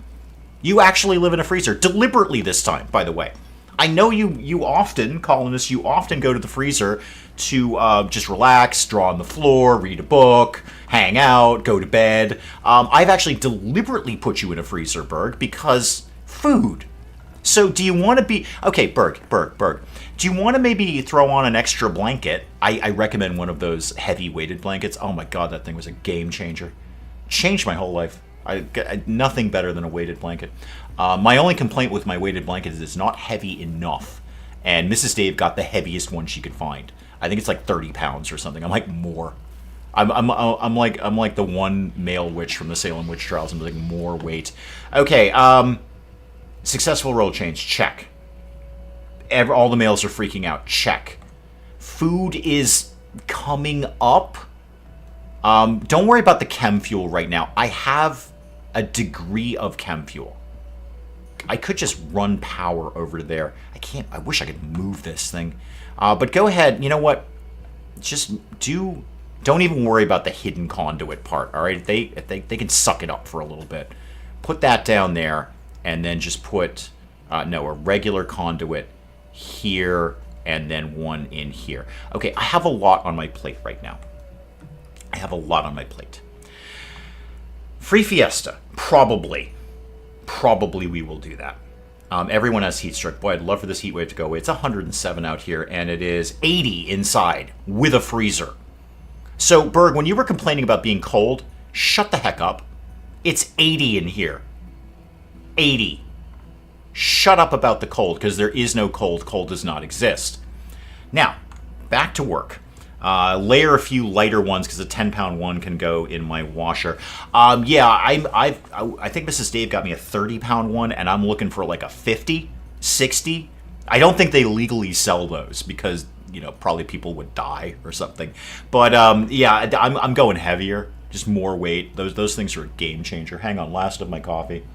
You actually live in a freezer. Deliberately this time, by the way. I know you often, colonists, you often go to the freezer to just relax, draw on the floor, read a book, hang out, go to bed. I've actually deliberately put you in a freezer, Berg, because food. So do you want to be... Okay, Berg. Do you want to maybe throw on an extra blanket? I recommend one of those heavy weighted blankets. Oh my god, that thing was a game changer. Changed my whole life. Nothing better than a weighted blanket. My only complaint with my weighted blanket is it's not heavy enough. And Mrs. Dave got the heaviest one she could find. I think it's like 30 pounds or something. I'm like, more. I'm like the one male witch from the Salem witch trials. I'm like, more weight. Okay, successful role change, check. All the males are freaking out, check. Food is coming up. Don't worry about the chem fuel right now. I have a degree of chem fuel. I could just run power over to there. I wish I could move this thing. But go ahead, you know what? Just don't even worry about the hidden conduit part, all right? They can suck it up for a little bit. Put that down there, and then just put, a regular conduit here, and then one in here. Okay, I have a lot on my plate right now. Free fiesta, probably we will do that. Everyone has heat stroke. Boy, I'd love for this heat wave to go away. It's 107 out here, and it is 80 inside with a freezer. So, Berg, when you were complaining about being cold, shut the heck up. It's 80 in here. 80. Shut up about the cold, because there is no cold. Cold does not exist. Now, back to work. Layer a few lighter ones because a 10-pound one can go in my washer. Yeah, I think Mrs. Dave got me a 30-pound one, and I'm looking for like a 50, 60. I don't think they legally sell those because, probably people would die or something. But yeah, I'm going heavier, just more weight. Those things are a game changer. Hang on, last of my coffee.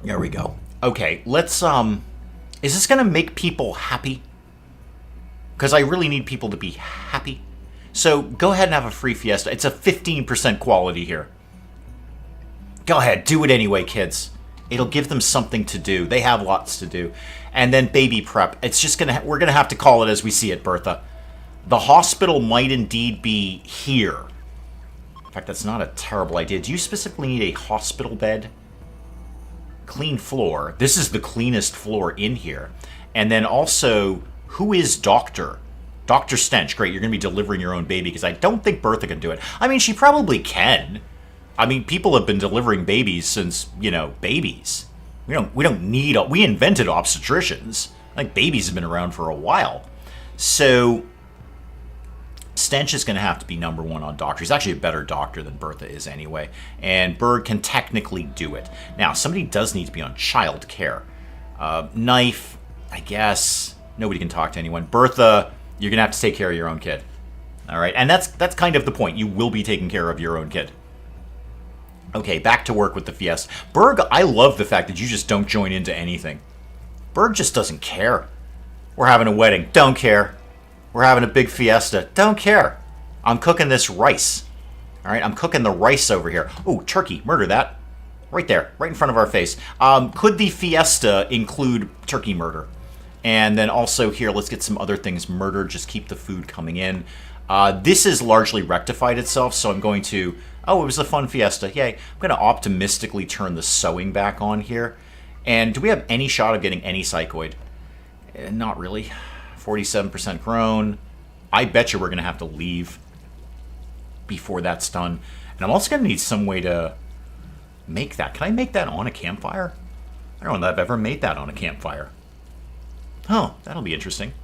There we go. Okay, let's is this gonna make people happy? Because I really need people to be happy. So go ahead and have a free fiesta. It's a 15% quality here. Go ahead, do it anyway, kids. It'll give them something to do. They have lots to do. And then baby prep. It's just we're gonna have to call it as we see it, Bertha. The hospital might indeed be here. In fact, that's not a terrible idea. Do you specifically need a hospital bed? Clean floor. This is the cleanest floor in here. And then also, who is Doctor? Dr. Stench. Great, you're going to be delivering your own baby, because I don't think Bertha can do it. I mean, she probably can. I mean, people have been delivering babies since, babies. We invented obstetricians. I think babies have been around for a while. So Stench is going to have to be number one on doctor. He's actually a better doctor than Bertha is anyway. And Berg can technically do it. Now, somebody does need to be on child care. Knife, I guess. Nobody can talk to anyone. Bertha, you're going to have to take care of your own kid. All right, and that's kind of the point. You will be taking care of your own kid. Okay, back to work with the fiesta. Berg, I love the fact that you just don't join into anything. Berg just doesn't care. We're having a wedding. Don't care. We're having a big fiesta. Don't care. I'm cooking this rice. All right, I'm cooking the rice over here. Ooh, turkey. Murder that. Right there. Right in front of our face. Could the fiesta include turkey murder? And then also here, let's get some other things murdered. Just keep the food coming in. This has largely rectified itself, so I'm going to... Oh, it was a fun fiesta. Yay. I'm going to optimistically turn the sewing back on here. And do we have any shot of getting any psychoid? Not really. 47% grown. I bet you we're going to have to leave before that's done. And I'm also going to need some way to make that. Can I make that on a campfire? I don't know that I've ever made that on a campfire. Oh, that'll be interesting.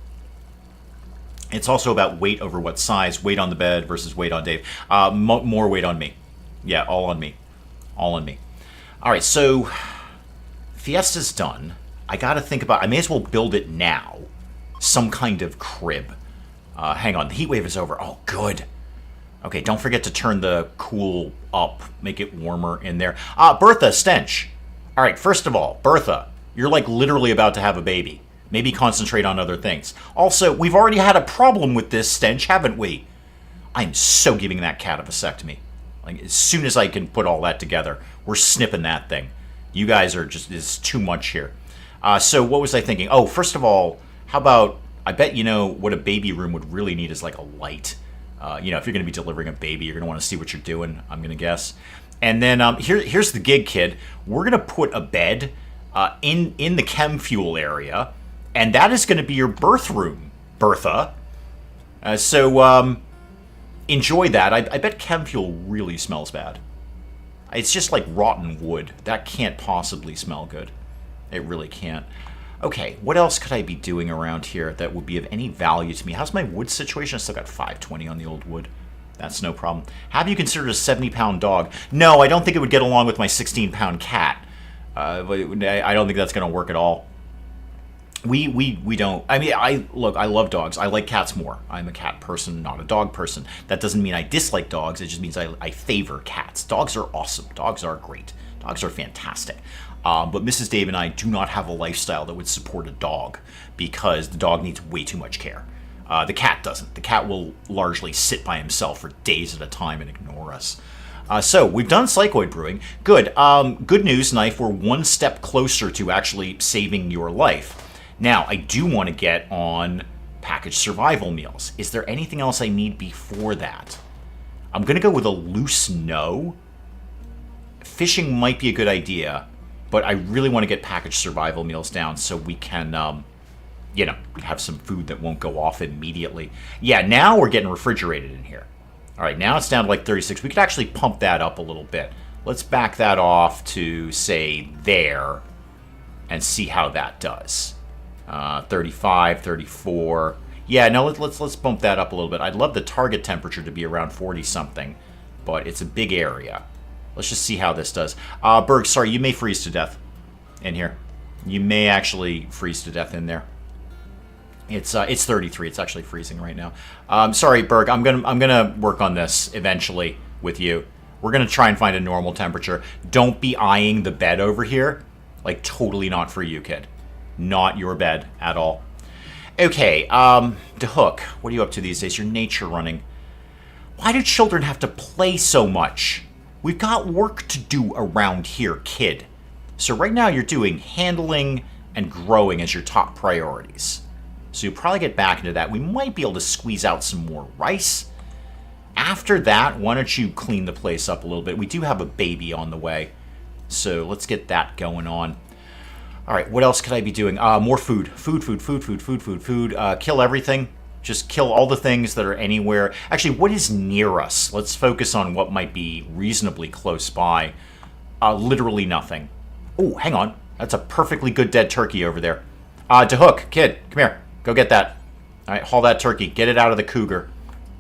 It's also about weight over what size. Weight on the bed versus weight on Dave. More weight on me. Yeah, all on me. All on me. All right, so fiesta's done. I got to think about... I may as well build it now. Some kind of crib. Hang on, the heat wave is over. Oh, good. Okay, don't forget to turn the cool up. Make it warmer in there. Bertha, Stench. All right, first of all, Bertha, you're like literally about to have a baby. Maybe concentrate on other things. Also, we've already had a problem with this stench, haven't we? I'm so giving that cat a vasectomy. Like, as soon as I can put all that together, we're snipping that thing. You guys are just... It's too much here. So what was I thinking? Oh, first of all, how about... I bet what a baby room would really need is like a light. If you're going to be delivering a baby, you're going to want to see what you're doing, I'm going to guess. And then here's the gig, kid. We're going to put a bed in the chem fuel area. And that is going to be your birth room, Bertha. So enjoy that. I bet chem fuel really smells bad. It's just like rotten wood. That can't possibly smell good. It really can't. Okay, what else could I be doing around here that would be of any value to me? How's my wood situation? I still got 520 on the old wood. That's no problem. Have you considered a 70-pound dog? No, I don't think it would get along with my 16-pound cat. I don't think that's going to work at all. We don't. I mean, I love dogs. I like cats more. I'm a cat person, not a dog person. That doesn't mean I dislike dogs. It just means I favor cats. Dogs are awesome. Dogs are great. Dogs are fantastic. But Mrs. Dave and I do not have a lifestyle that would support a dog because the dog needs way too much care. The cat doesn't. The cat will largely sit by himself for days at a time and ignore us. So we've done psychoid brewing. Good. Good news, Knife. We're one step closer to actually saving your life. Now, I do want to get on packaged survival meals. Is there anything else I need before that? I'm going to go with a loose no. Fishing might be a good idea, but I really want to get packaged survival meals down so we can, have some food that won't go off immediately. Yeah, now we're getting refrigerated in here. All right, now it's down to like 36. We could actually pump that up a little bit. Let's back that off to, say, there and see how that does. 35, 34. Yeah, no, let's bump that up a little bit. I'd love the target temperature to be around 40-something, but it's a big area. Let's just see how this does. Berg, sorry, you may freeze to death in here. You may actually freeze to death in there. It's 33. It's actually freezing right now. Sorry, Berg. I'm gonna work on this eventually with you. We're gonna try and find a normal temperature. Don't be eyeing the bed over here. Like, totally not for you, kid. Not your bed at all. Okay, DeHook, what are you up to these days? Your nature running. Why do children have to play so much? We've got work to do around here, kid. So right now you're doing handling and growing as your top priorities. So you'll probably get back into that. We might be able to squeeze out some more rice. After that, why don't you clean the place up a little bit? We do have a baby on the way, so let's get that going on. All right, what else could I be doing? More food. Food. Kill everything. Just kill all the things that are anywhere. Actually, what is near us? Let's focus on what might be reasonably close by. Literally nothing. Oh, hang on. That's a perfectly good dead turkey over there. DeHook, kid, come here. Go get that. All right, haul that turkey. Get it out of the cougar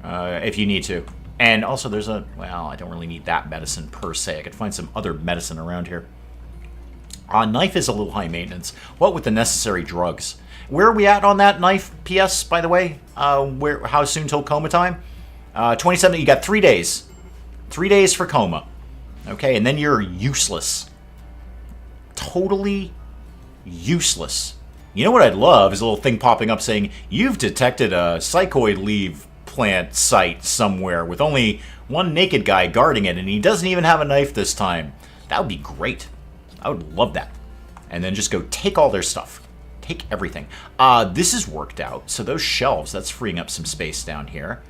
if you need to. And also there's a... Well, I don't really need that medicine per se. I could find some other medicine around here. Knife is a little high maintenance. What with the necessary drugs? Where are we at on that knife? P.S., by the way, how soon till coma time? 27. You got 3 days. 3 days for coma. Okay, and then you're useless. Totally useless. You know what I'd love is a little thing popping up saying, you've detected a psychoid leaf plant site somewhere with only one naked guy guarding it, and he doesn't even have a knife this time. That would be great. I would love that. And then just go take all their stuff. Take everything. This is worked out. So those shelves, that's freeing up some space down here.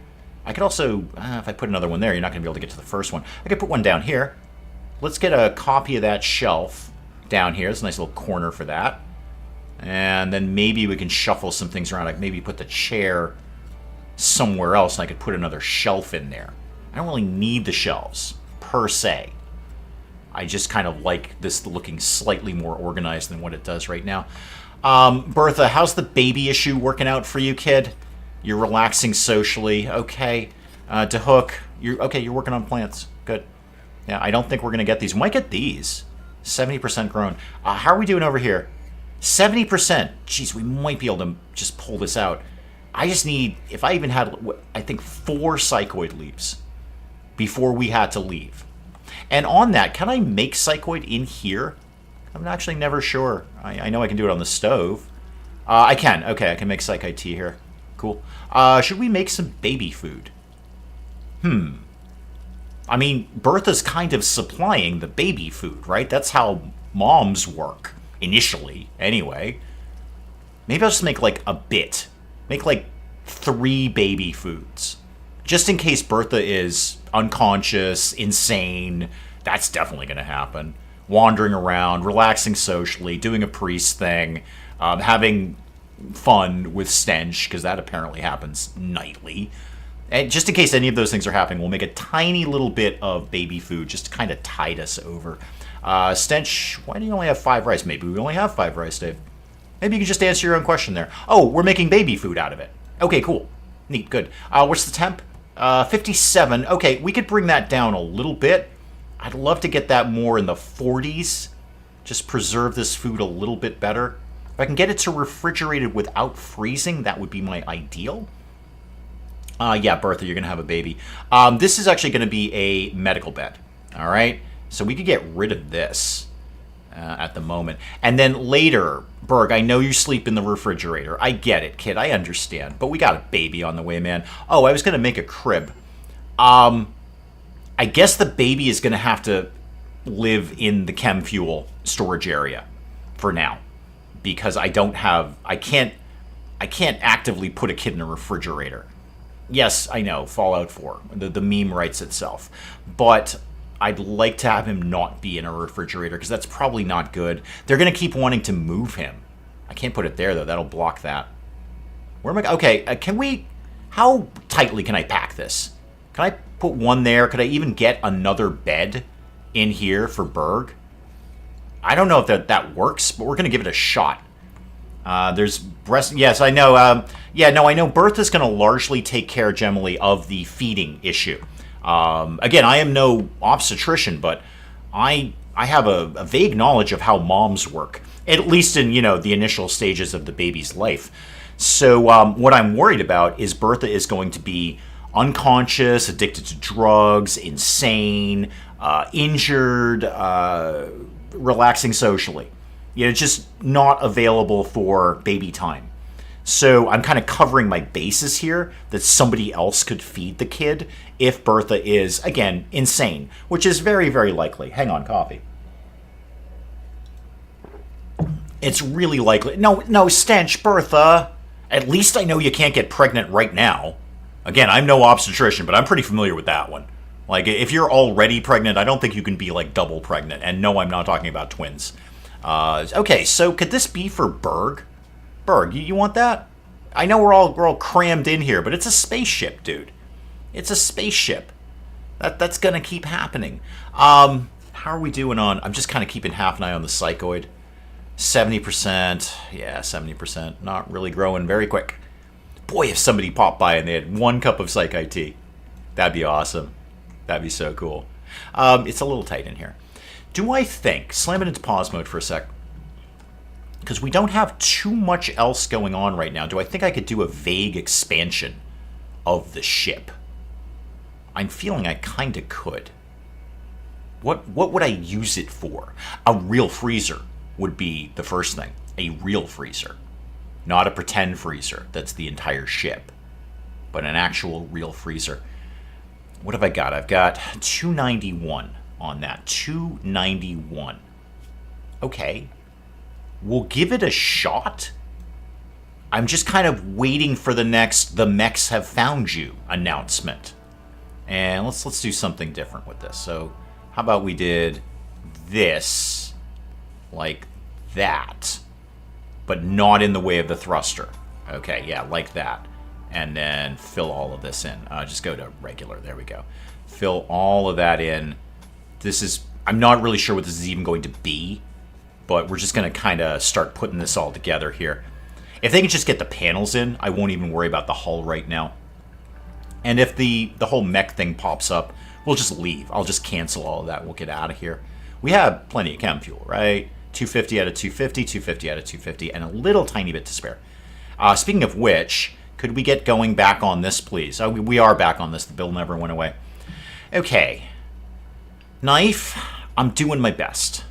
I could also, if I put another one there, you're not going to be able to get to the first one. I could put one down here. Let's get a copy of that shelf down here. It's a nice little corner for that. And then maybe we can shuffle some things around. I could maybe put the chair somewhere else, and I could put another shelf in there. I don't really need the shelves, per se. I just kind of like this looking slightly more organized than what it does right now. Bertha, how's the baby issue working out for you, kid? You're relaxing socially. Okay. DeHook, you're working on plants. Good. Yeah, I don't think we're going to get these. We might get these. 70% grown. How are we doing over here? 70%. Jeez, we might be able to just pull this out. I just need, if I even had, I think 4 psychoid leaps before we had to leave. And on that, can I make psychoid in here? I'm actually never sure. I know I can do it on the stove. I can. Okay, I can make psychoid tea here. Cool. Should we make some baby food? I mean, Bertha's kind of supplying the baby food, right? That's how moms work, initially, anyway. Maybe I'll just make, like, a bit. Make, like, 3 baby foods. Just in case Bertha is unconscious, insane. That's definitely going to happen. Wandering around, relaxing socially, doing a priest thing, having fun with stench, because that apparently happens nightly. And just in case any of those things are happening, we'll make a tiny little bit of baby food just to kind of tide us over. Stench, why do you only have 5 rice? Maybe we only have 5 rice, Dave. Maybe you can just answer your own question there. Oh, we're making baby food out of it. Okay, cool. Neat, good. What's the temp? 57. Okay, we could bring that down a little bit. I'd love to get that more in the 40s. Just preserve this food a little bit better. If I can get it to refrigerated without freezing, that would be my ideal. Yeah, Bertha, you're going to have a baby. This is actually going to be a medical bed. All right? So we could get rid of this at the moment. And then later, Berg, I know you sleep in the refrigerator. I get it, kid. I understand. But we got a baby on the way, man. Oh, I was going to make a crib. I guess the baby is going to have to live in the chem fuel storage area for now. Because I can't actively put a kid in a refrigerator. Yes, I know, Fallout 4. The meme writes itself. But I'd like to have him not be in a refrigerator, because that's probably not good. They're going to keep wanting to move him. I can't put it there, though. That'll block that. Where am I? Okay, can we... How tightly can I pack this? Can I put one there? Could I even get another bed in here for Berg? I don't know if that works, but we're going to give it a shot. There's breast... Yes, I know. Yeah, no, I know Bertha's going to largely take care, generally, of the feeding issue. Again, I am no obstetrician, but I have a vague knowledge of how moms work, at least in, the initial stages of the baby's life. So what I'm worried about is Bertha is going to be unconscious, addicted to drugs, insane, injured, relaxing socially. Just not available for baby time. So I'm kind of covering my bases here that somebody else could feed the kid if Bertha is, again, insane, which is very, very likely. Hang on, coffee. It's really likely. No, stench, Bertha. At least I know you can't get pregnant right now. Again, I'm no obstetrician, but I'm pretty familiar with that one. Like, if you're already pregnant, I don't think you can be, like, double pregnant. And no, I'm not talking about twins. Okay, so could this be for Berg? Berg, you want that? I know we're all crammed in here, but it's a spaceship, dude. It's a spaceship. That's gonna keep happening. How are we doing on? I'm just kind of keeping half an eye on the psychoid. 70%. Yeah, 70%. Not really growing very quick. Boy, if somebody popped by and they had 1 cup of psych IT, that'd be awesome. That'd be so cool. It's a little tight in here. Do I think, slam it into pause mode for a sec, because we don't have too much else going on right now, do I think I could do a vague expansion of the ship? I'm feeling I kind of could. What would I use it for? A real freezer would be the first thing. A real freezer. Not a pretend freezer that's the entire ship, but an actual real freezer. What have I got? I've got 291 on that. 291. Okay. We'll give it a shot. I'm just kind of waiting for the next "the mechs have found you" announcement. And let's do something different with this. So how about we did this like that, but not in the way of the thruster. Okay, yeah, like that. And then fill all of this in. Just go to regular. There we go. Fill all of that in. This is, I'm not really sure what this is even going to be, but we're just going to kind of start putting this all together here. If they can just get the panels in, I won't even worry about the hull right now. And if the whole mech thing pops up, we'll just leave. I'll just cancel all of that. We'll get out of here. We have plenty of chem fuel, right? 250 out of 250, 250 out of 250, and a little tiny bit to spare. Speaking of which, could we get going back on this, please? Oh, we are back on this. The bill never went away. Okay. Knife, I'm doing my best.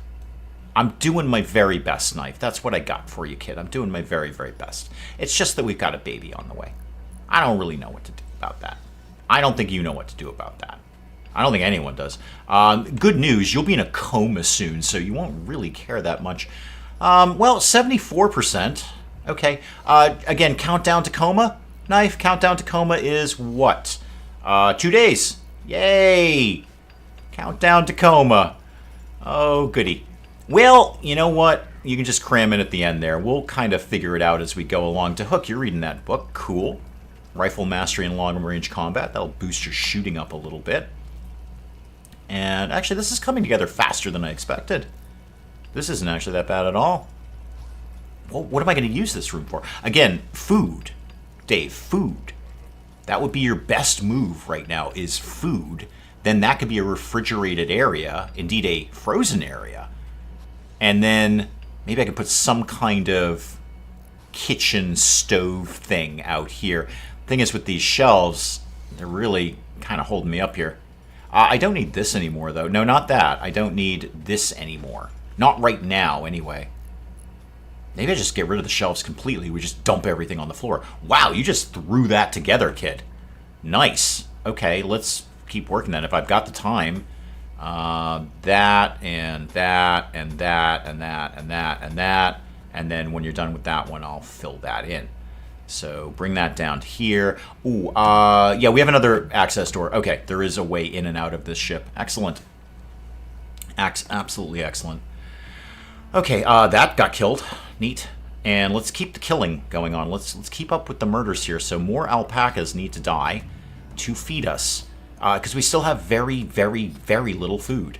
I'm doing my very best, Knife. That's what I got for you, kid. I'm doing my very, very best. It's just that we've got a baby on the way. I don't really know what to do about that. I don't think you know what to do about that. I don't think anyone does. Good news, you'll be in a coma soon, so you won't really care that much. Well, 74%. Okay. Again, countdown to coma. Knife, countdown to coma is what? 2 days. Yay! Countdown to coma. Oh, goody. Well, you know what? You can just cram in at the end there. We'll kind of figure it out as we go along. To Hook, you're reading that book. Cool. Rifle mastery and long-range combat. That'll boost your shooting up a little bit. And actually, this is coming together faster than I expected. This isn't actually that bad at all. Well, what am I going to use this room for? Again, food. Dave, food. That would be your best move right now, is food. Then that could be a refrigerated area, indeed a frozen area. And then maybe I could put some kind of kitchen stove thing out here. Thing is, with these shelves, they're really kind of holding me up here. I don't need this anymore, though. No, not that. I don't need this anymore. Not right now, anyway. Maybe I just get rid of the shelves completely. We just dump everything on the floor. Wow, you just threw that together, kid. Nice. Okay, let's keep working then. If I've got the time. That, and that, and that, and that, and that, and that. And then when you're done with that one, I'll fill that in. So bring that down to here. Ooh, yeah, we have another access door. Okay, there is a way in and out of this ship. Excellent. Absolutely excellent. Okay, that got killed. Neat. And let's keep the killing going on. Let's keep up with the murders here. So more alpacas need to die to feed us. Because we still have very, very, very little food.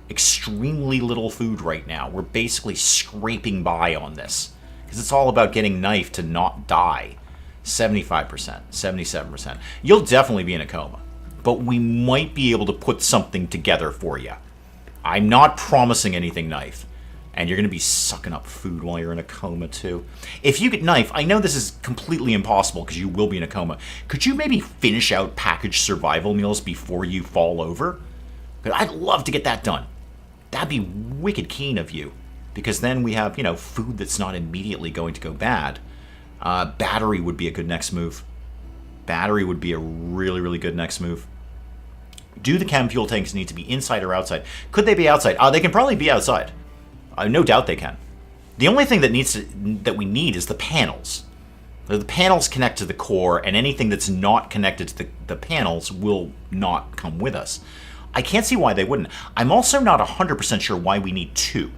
Extremely little food right now. We're basically scraping by on this. Because it's all about getting Knife to not die. 75%, 77%. You'll definitely be in a coma. But we might be able to put something together for you. I'm not promising anything, Knife. And you're going to be sucking up food while you're in a coma, too. If you get Knife, I know this is completely impossible because you will be in a coma. Could you maybe finish out packaged survival meals before you fall over? But I'd love to get that done. That'd be wicked keen of you. Because then we have, you know, food that's not immediately going to go bad. Battery would be a good next move. Battery would be a really, really good next move. Do the chem fuel tanks need to be inside or outside? Could they be outside? They can probably be outside. No doubt they can. The only thing that we need is the panels. The panels connect to the core, and anything that's not connected to the panels will not come with us. I can't see why they wouldn't. I'm also not 100% sure why we need two.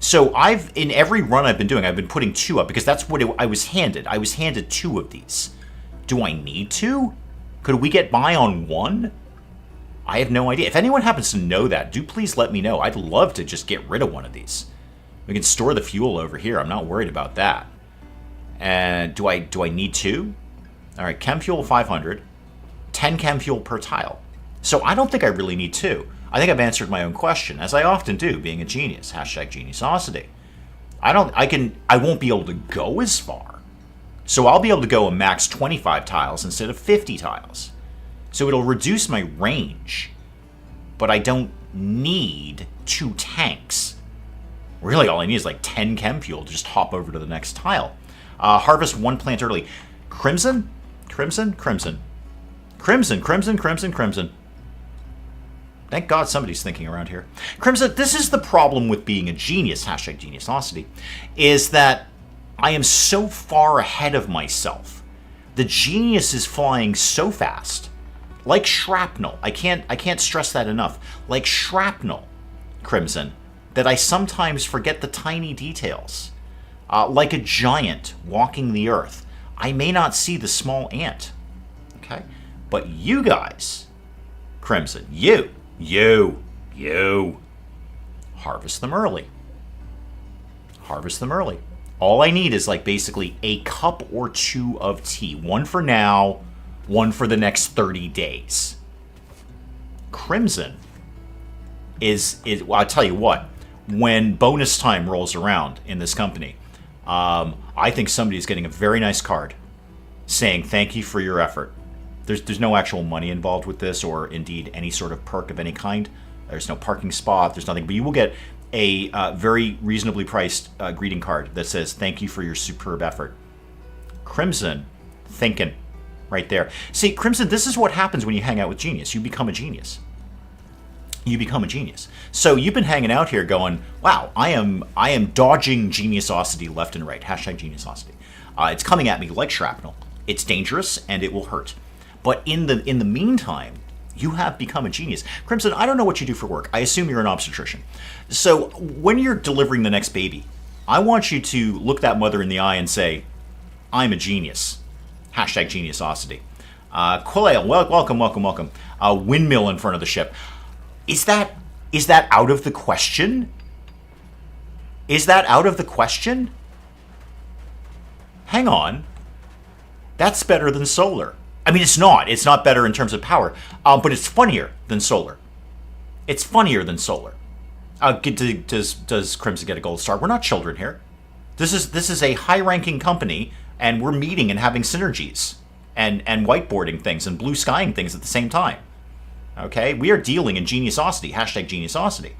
So in every run I've been doing, I've been putting 2 up because that's what I was handed. I was handed 2 of these. Do I need to? Could we get by on 1? I have no idea. If anyone happens to know that, do please let me know. I'd love to just get rid of one of these. We can store the fuel over here. I'm not worried about that. And do I need 2? All right, chem fuel 500. 10 chem fuel per tile. So I don't think I really need 2. I think I've answered my own question, as I often do, being a genius. Hashtag geniusosity. I won't be able to go as far. So I'll be able to go a max 25 tiles instead of 50 tiles. So it'll reduce my range. But I don't need 2 tanks. Really, all I need is like 10 chem fuel to just hop over to the next tile. Harvest 1 plant early. Crimson? Crimson? Crimson. Crimson, crimson, crimson, crimson. Thank God somebody's thinking around here. Crimson, this is the problem with being a genius, hashtag geniusosity, is that I am so far ahead of myself. The genius is flying so fast. Like shrapnel. I can't stress that enough. Like shrapnel, Crimson, that I sometimes forget the tiny details. Like a giant walking the earth, I may not see the small ant. Okay? But you guys, Crimson, you, harvest them early. Harvest them early. All I need is like basically a cup or 2 of tea. 1 for now, 1 for the next 30 days. Crimson well, I'll tell you what, when bonus time rolls around in this company, I think somebody's getting a very nice card saying thank you for your effort. There's no actual money involved with this, or indeed any sort of perk of any kind. There's no parking spot. There's nothing. But you will get a very reasonably priced greeting card that says, thank you for your superb effort. Crimson, thinking right there. See, Crimson, this is what happens when you hang out with genius. You become a genius. You become a genius. So you've been hanging out here going, wow, I am dodging geniusosity left and right. Hashtag geniusosity. It's coming at me like shrapnel. It's dangerous and it will hurt. But in the meantime, you have become a genius. Crimson, I don't know what you do for work. I assume you're an obstetrician. So when you're delivering the next baby, I want you to look that mother in the eye and say, I'm a genius. Hashtag geniusosity. Quail, welcome, welcome, welcome. Windmill in front of the ship. Is that out of the question? Is that out of the question? Hang on. That's better than solar. I mean, it's not. It's not better in terms of power, but it's funnier than solar. It's funnier than solar. Does Crimson get a gold star? We're not children here. This is a high-ranking company, and we're meeting and having synergies, and whiteboarding things and blue skying things at the same time. Okay, we are dealing in geniusosity. Hashtag geniusosity.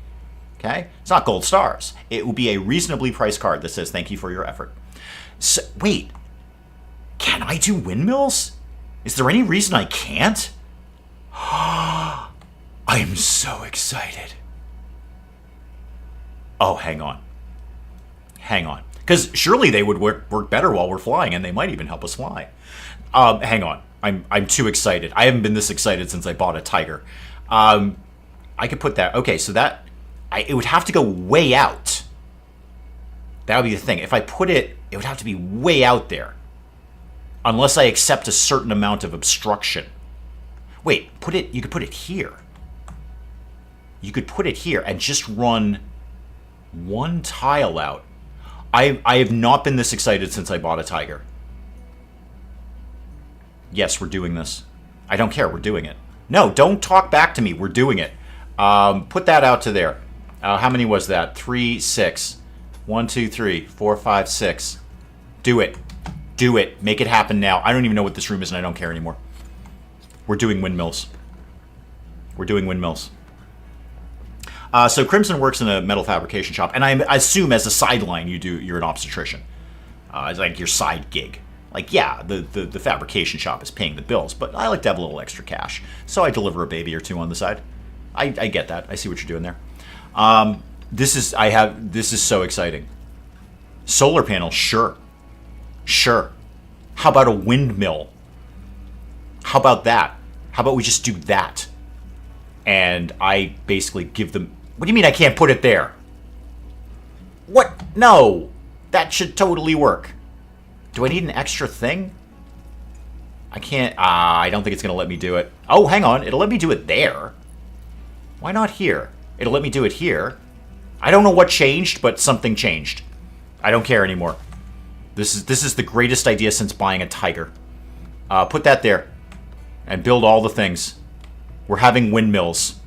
Okay, it's not gold stars. It will be a reasonably priced card that says thank you for your effort. So, wait, can I do windmills? Is there any reason I can't? I'm so excited. Oh, hang on. Hang on. Because surely they would work better while we're flying, and they might even help us fly. Hang on. I'm too excited. I haven't been this excited since I bought a Tiger. I could put that... Okay, so that... it would have to go way out. That would be the thing. If I put it... It would have to be way out there. Unless I accept a certain amount of obstruction. Wait, you could put it here. You could put it here and just run 1 tile out. I have not been this excited since I bought a Tiger. Yes, we're doing this. I don't care, we're doing it. No, don't talk back to me, we're doing it. Put that out to there. How many was that? 3, 6. 1, 2, 3, 4, 5, 6. Do it. Do it. Make it happen now. I don't even know what this room is and I don't care anymore. We're doing windmills. We're doing windmills. So Crimson works in a metal fabrication shop, and I assume as a sideline you're an obstetrician. It's like your side gig. Like, yeah, the fabrication shop is paying the bills, but I like to have a little extra cash. So I deliver a baby or 2 on the side. I get that. I see what you're doing there. This is so exciting. Solar panel, sure. Sure. How about a windmill? How about that? How about we just do that? And I basically give them... What do you mean I can't put it there? What? No! That should totally work. Do I need an extra thing? I can't... I don't think it's going to let me do it. Oh, hang on. It'll let me do it there. Why not here? It'll let me do it here. I don't know what changed, but something changed. I don't care anymore. This is the greatest idea since buying a tiger. Put that there. And build all the things. We're having windmills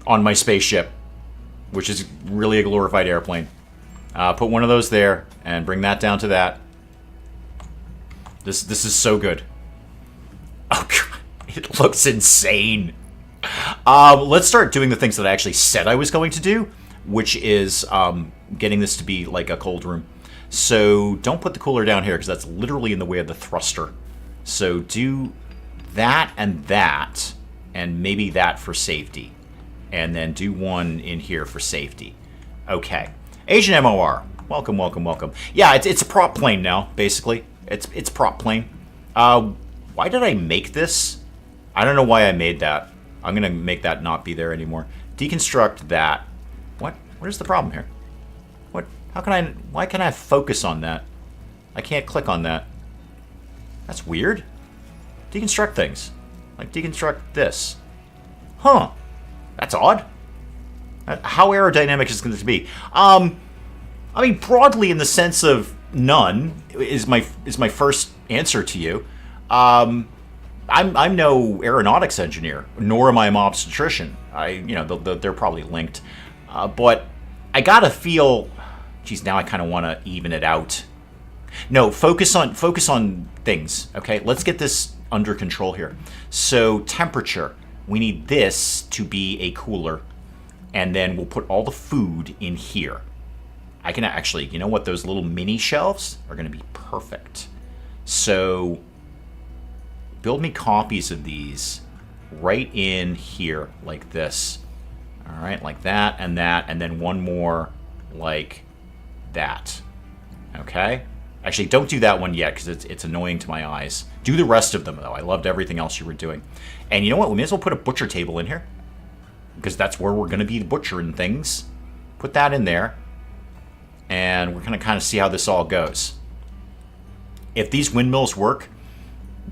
on my spaceship, which is really a glorified airplane. Put one of those there, and bring that down to that. This is so good. Oh, God. It looks insane. Let's start doing the things that I actually said I was going to do, which is getting this to be like a cold room. So don't put the cooler down here, because that's literally in the way of the thruster. So do that, and maybe that for safety. And then do one in here for safety. Okay. Asian MOR. Welcome, welcome, welcome. Yeah, it's a prop plane now, basically. It's prop plane. Why did I make this? I don't know why I made that. I'm going to make that not be there anymore. Deconstruct that. What is the problem here? Why can't I focus on that? I can't click on that. That's weird. Deconstruct things. Like deconstruct this. Huh. That's odd. How aerodynamic is going to be? I mean, broadly in the sense of none is my first answer to you. I'm no aeronautics engineer, nor am I an obstetrician. They're probably linked, but I gotta feel. Geez, now I kind of want to even it out. No, focus on things. Okay, let's get this under control here. So temperature, we need this to be a cooler, and then we'll put all the food in here. I can actually, you know what? Those little mini shelves are going to be perfect. So build me copies of these right in here like this. All right, like that, and then one more like that. Okay? Actually, don't do that one yet, because it's annoying to my eyes. Do the rest of them, though. I loved everything else you were doing. And you know what? We may as well put a butcher table in here, because that's where we're going to be butchering things. Put that in there. And we're going to kind of see how this all goes. If these windmills work,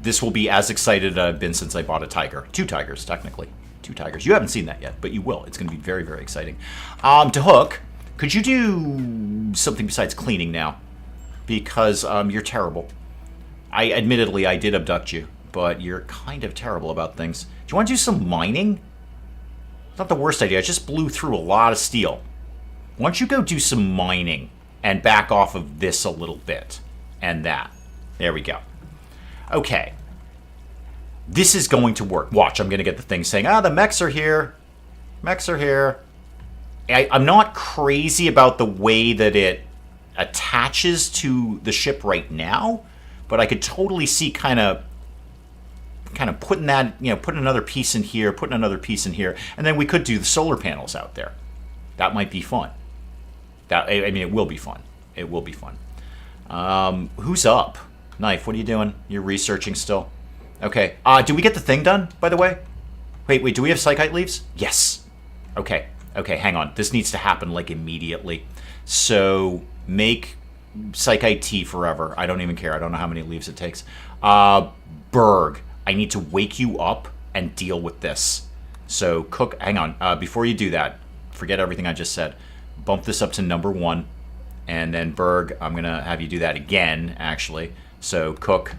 this will be as excited as I've been since I bought a tiger. 2 tigers, technically. 2 tigers. You haven't seen that yet, but you will. It's going to be very, very exciting. To Hook, could you do something besides cleaning now? Because you're terrible. Admittedly, I did abduct you, but you're kind of terrible about things. Do you want to do some mining? It's not the worst idea. I just blew through a lot of steel. Why don't you go do some mining and back off of this a little bit? And that. There we go. Okay. This is going to work. Watch, I'm going to get the thing saying, the mechs are here. Mechs are here. I'm not crazy about the way that it attaches to the ship right now, but I could totally see kind of putting that, putting another piece in here, putting another piece in here, and then we could do the solar panels out there. That might be fun. It will be fun. It will be fun. Who's up? Knife, what are you doing? You're researching still? Okay. Did we get the thing done, by the way? Wait, do we have psychite leaves? Yes. Okay, hang on. This needs to happen, like, immediately. So, make psychite tea forever. I don't even care. I don't know how many leaves it takes. Berg, I need to wake you up and deal with this. So, cook, hang on. Before you do that, forget everything I just said. Bump this up to number 1. And then, Berg, I'm going to have you do that again, actually. So, cook.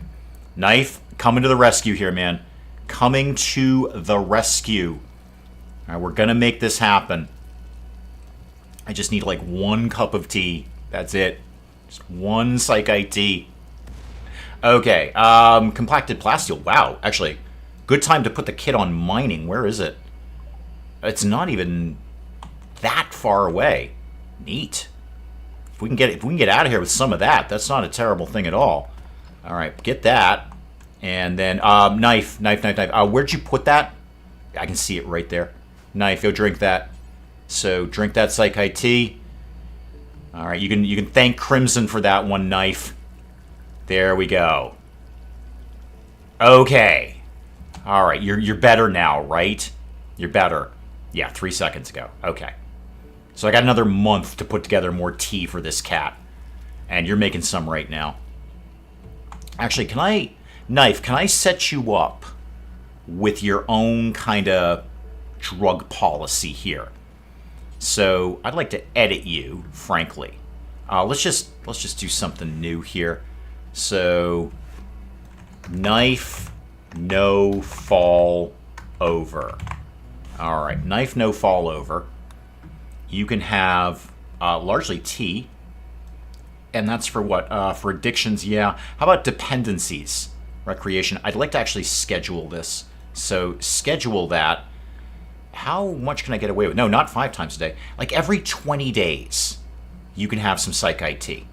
Knife, coming to the rescue here, man. Coming to the rescue. All right, we're going to make this happen. I just need, like, 1 cup of tea. That's it. Just 1 psychite tea. Okay, compacted plasteel. Wow, actually, good time to put the kit on mining. Where is it? It's not even that far away. Neat. If we can get out of here with some of that, that's not a terrible thing at all. All right, get that, and then knife. Where'd you put that? I can see it right there. Knife, go drink that. So drink that psychite tea. All right, you can thank Crimson for that one, Knife. There we go. Okay. All right, you're better now, right? You're better. Yeah, 3 seconds ago. Okay. So I got another month to put together more tea for this cat. And you're making some right now. Actually, can I set you up with your own kind of drug policy here? So I'd like to edit you, frankly. Let's just do something new here. So knife, no fall over. All right, knife, no fall over. You can have largely tea. And that's for what? For addictions, yeah. How about dependencies? Recreation. I'd like to actually schedule this. So schedule that. How much can I get away with? No, not 5 times a day. Like every 20 days, you can have some psych IT.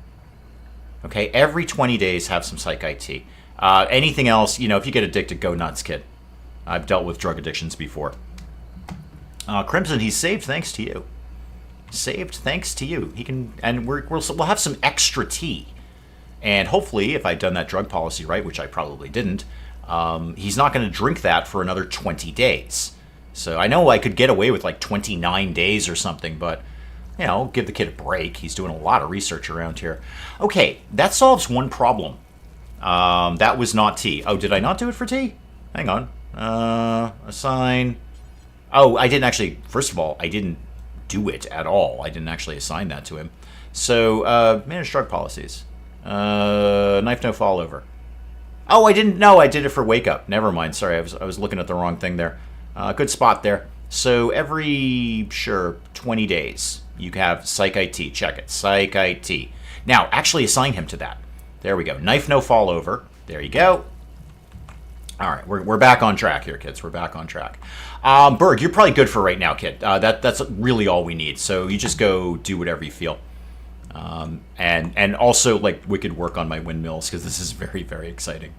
Okay, every 20 days, have some psych IT. Anything else, if you get addicted, go nuts, kid. I've dealt with drug addictions before. Crimson, he's saved thanks to you. Saved thanks to you. He can, and we'll have some extra tea. And hopefully, if I'd done that drug policy right, which I probably didn't, he's not going to drink that for another 20 days. So I know I could get away with like 29 days or something, but, give the kid a break. He's doing a lot of research around here. Okay, that solves one problem. That was not tea. Oh, did I not do it for tea? Hang on. Assign. Oh, I didn't actually, first of all, I didn't do it at all. I didn't actually assign that to him. So, manage drug policies. Knife no fall over. Oh, I didn't know. I did it for wake up. Never mind. Sorry, I was looking at the wrong thing there. Good spot there. So every 20 days you have psych IT. Check it. Psych IT. Now, actually assign him to that. There we go. Knife no fall over. There you go. All right, we're back on track here, kids. We're back on track. Berg, you're probably good for right now, kid. That's really all we need. So you just go do whatever you feel. And also, like, wicked work on my windmills, because this is very, very exciting.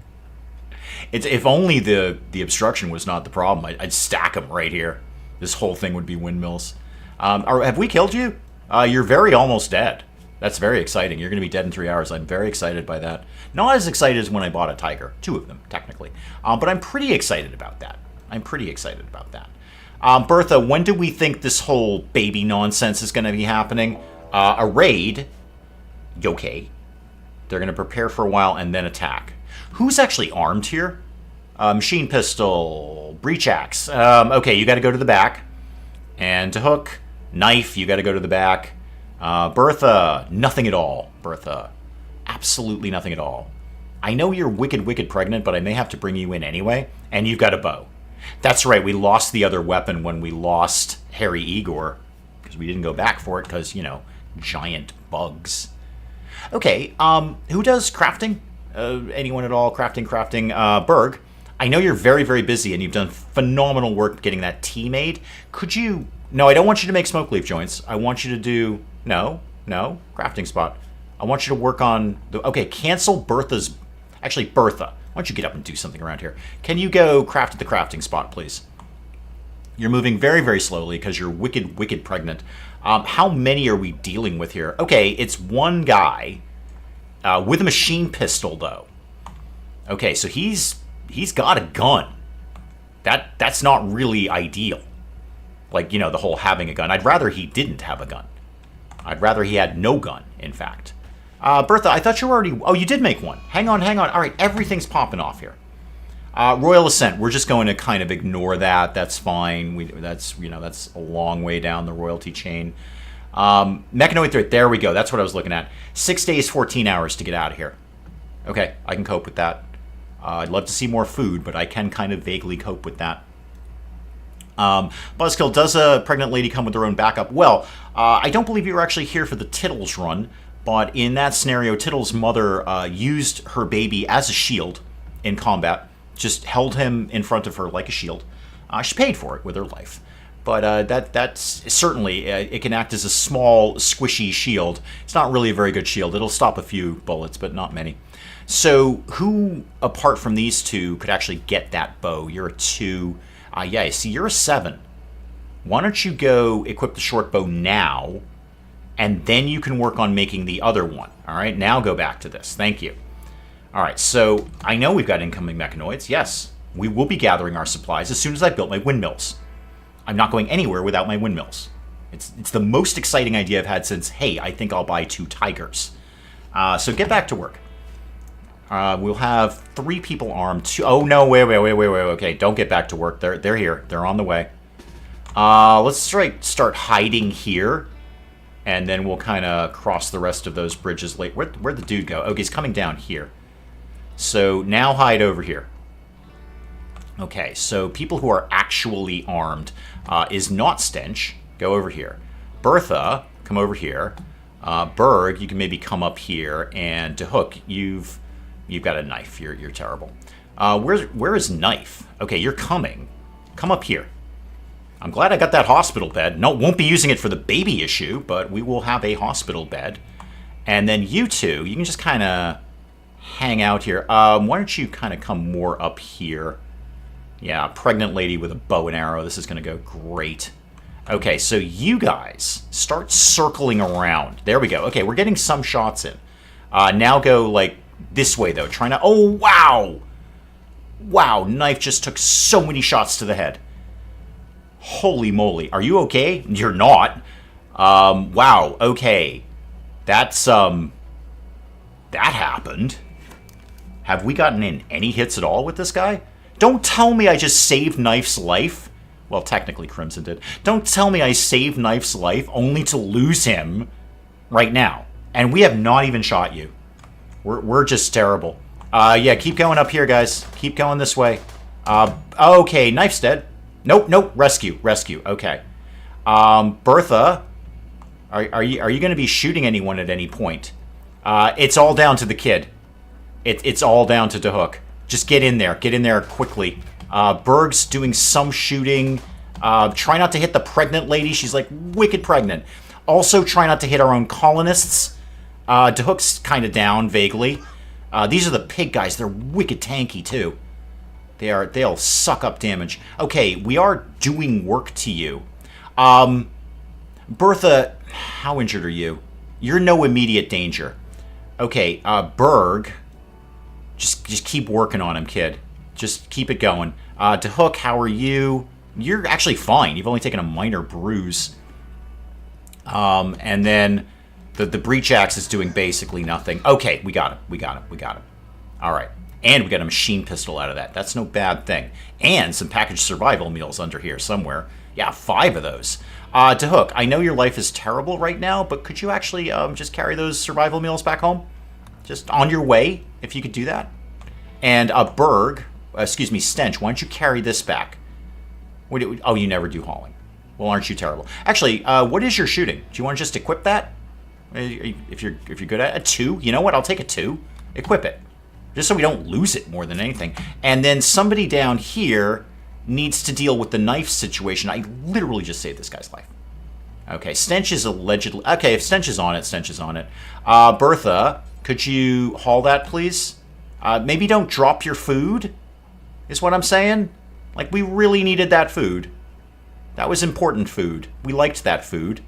If only the obstruction was not the problem, I'd stack them right here. This whole thing would be windmills. Have we killed you? You're very almost dead. That's very exciting. You're going to be dead in 3 hours. I'm very excited by that. Not as excited as when I bought a tiger. 2 of them, technically. But I'm pretty excited about that. Bertha, when do we think this whole baby nonsense is going to be happening? A raid. Okay. They're going to prepare for a while and then attack. Who's actually armed here? Machine pistol. Breach axe. Okay, you got to go to the back. And to hook. Knife, you got to go to the back. Bertha, nothing at all. Bertha, absolutely nothing at all. I know you're wicked, wicked pregnant, but I may have to bring you in anyway. And you've got a bow. That's right, we lost the other weapon when we lost Harry Igor. Because we didn't go back for it because, giant bugs. Okay, who does crafting? Anyone at all? Crafting. Berg, I know you're very, very busy and you've done phenomenal work getting that tea made. Could you... No, I don't want you to make smoke leaf joints. I want you to do... No, crafting spot. I want you to work on... Okay, cancel Bertha's... Actually, Bertha, why don't you get up and do something around here? Can you go craft at the crafting spot, please? You're moving very, very slowly because you're wicked, wicked pregnant. How many are we dealing with here? Okay, it's one guy with a machine pistol, though. Okay, so he's got a gun. That's not really ideal. Like, the whole having a gun. I'd rather he didn't have a gun. I'd rather he had no gun, in fact. Bertha, I thought you were already... Oh, you did make one. Hang on. All right, everything's popping off here. Royal Ascent, we're just going to kind of ignore that. That's fine. That's a long way down the royalty chain. Mechanoid threat, there we go. That's what I was looking at. 6 days, 14 hours to get out of here. Okay, I can cope with that. I'd love to see more food, but I can kind of vaguely cope with that. Buzzkill, does a pregnant lady come with her own backup? Well, I don't believe you were actually here for the Tittles run, but in that scenario, Tittles' mother used her baby as a shield in combat, just held him in front of her like a shield. She paid for it with her life. But that's certainly, it can act as a small, squishy shield. It's not really a very good shield. It'll stop a few bullets, but not many. So who, apart from these two, could actually get that bow? You're a 2. Yeah, I see, you're a 7. Why don't you go equip the short bow now, and then you can work on making the other one. All right, now go back to this. Thank you. All right, so I know we've got incoming mechanoids. Yes, we will be gathering our supplies as soon as I built my windmills. I'm not going anywhere without my windmills. It's the most exciting idea I've had since, hey, I think I'll buy 2 tigers. So get back to work. We'll have 3 people armed. Oh, no, wait. Okay, don't get back to work. They're here. They're on the way. Let's start hiding here. And then we'll kind of cross the rest of those bridges late. Where'd the dude go? Okay, he's coming down here. So now hide over here. Okay, so people who are actually armed is not Stench. Go over here. Bertha, come over here. Berg, you can maybe come up here. And DeHook, you've got a knife. You're terrible. Where is Knife? Okay, you're coming. Come up here. I'm glad I got that hospital bed. No, won't be using it for the baby issue, but we will have a hospital bed. And then you two, you can just kind of hang out here. Why don't you kind of come more up here? Yeah, pregnant lady with a bow and arrow. This is going to go great. Okay, so you guys start circling around. There we go. Okay, we're getting some shots in. Now go, like, this way, though. Trying to... Oh, wow! Wow, Knife just took so many shots to the head. Holy moly. Are you okay? You're not. Wow, okay. That's, that happened. Have we gotten in any hits at all with this guy? Don't tell me I just saved Knife's life. Well, technically Crimson did. Don't tell me I saved Knife's life only to lose him right now. And we have not even shot you. We're just terrible. Yeah, keep going up here, guys. Keep going this way. Okay, Knife's dead. Nope. Rescue. Okay. Bertha, are you going to be shooting anyone at any point? It's all down to the kid. It's all down to DeHook. Just get in there. Get in there quickly. Berg's doing some shooting. Try not to hit the pregnant lady. She's like wicked pregnant. Also, try not to hit our own colonists. DeHook's kind of down vaguely. These are the pig guys. They're wicked tanky too. They'll suck up damage. Okay, we are doing work to you. Bertha, how injured are you? You're no immediate danger. Okay, Berg, just keep working on him, kid. Just keep it going. DeHook, how are you? You're actually fine. You've only taken a minor bruise. And then the breach axe is doing basically nothing. Okay, we got him. All right. And we got a machine pistol out of that. That's no bad thing. And some packaged survival meals under here somewhere. Yeah, 5 of those. DeHook, I know your life is terrible right now, but could you actually just carry those survival meals back home? Just on your way, if you could do that. And Berg, Stench, why don't you carry this back? Oh, you never do hauling. Well, aren't you terrible? Actually, what is your shooting? Do you want to just equip that? If you're good at it? A 2? You know what? I'll take a 2. Equip it. Just so we don't lose it more than anything. And then somebody down here needs to deal with the knife situation. I literally just saved this guy's life. Okay, Stench is allegedly... Okay, if Stench is on it, Stench is on it. Bertha, could you haul that, please? Maybe don't drop your food, is what I'm saying. Like, we really needed that food. That was important food. We liked that food.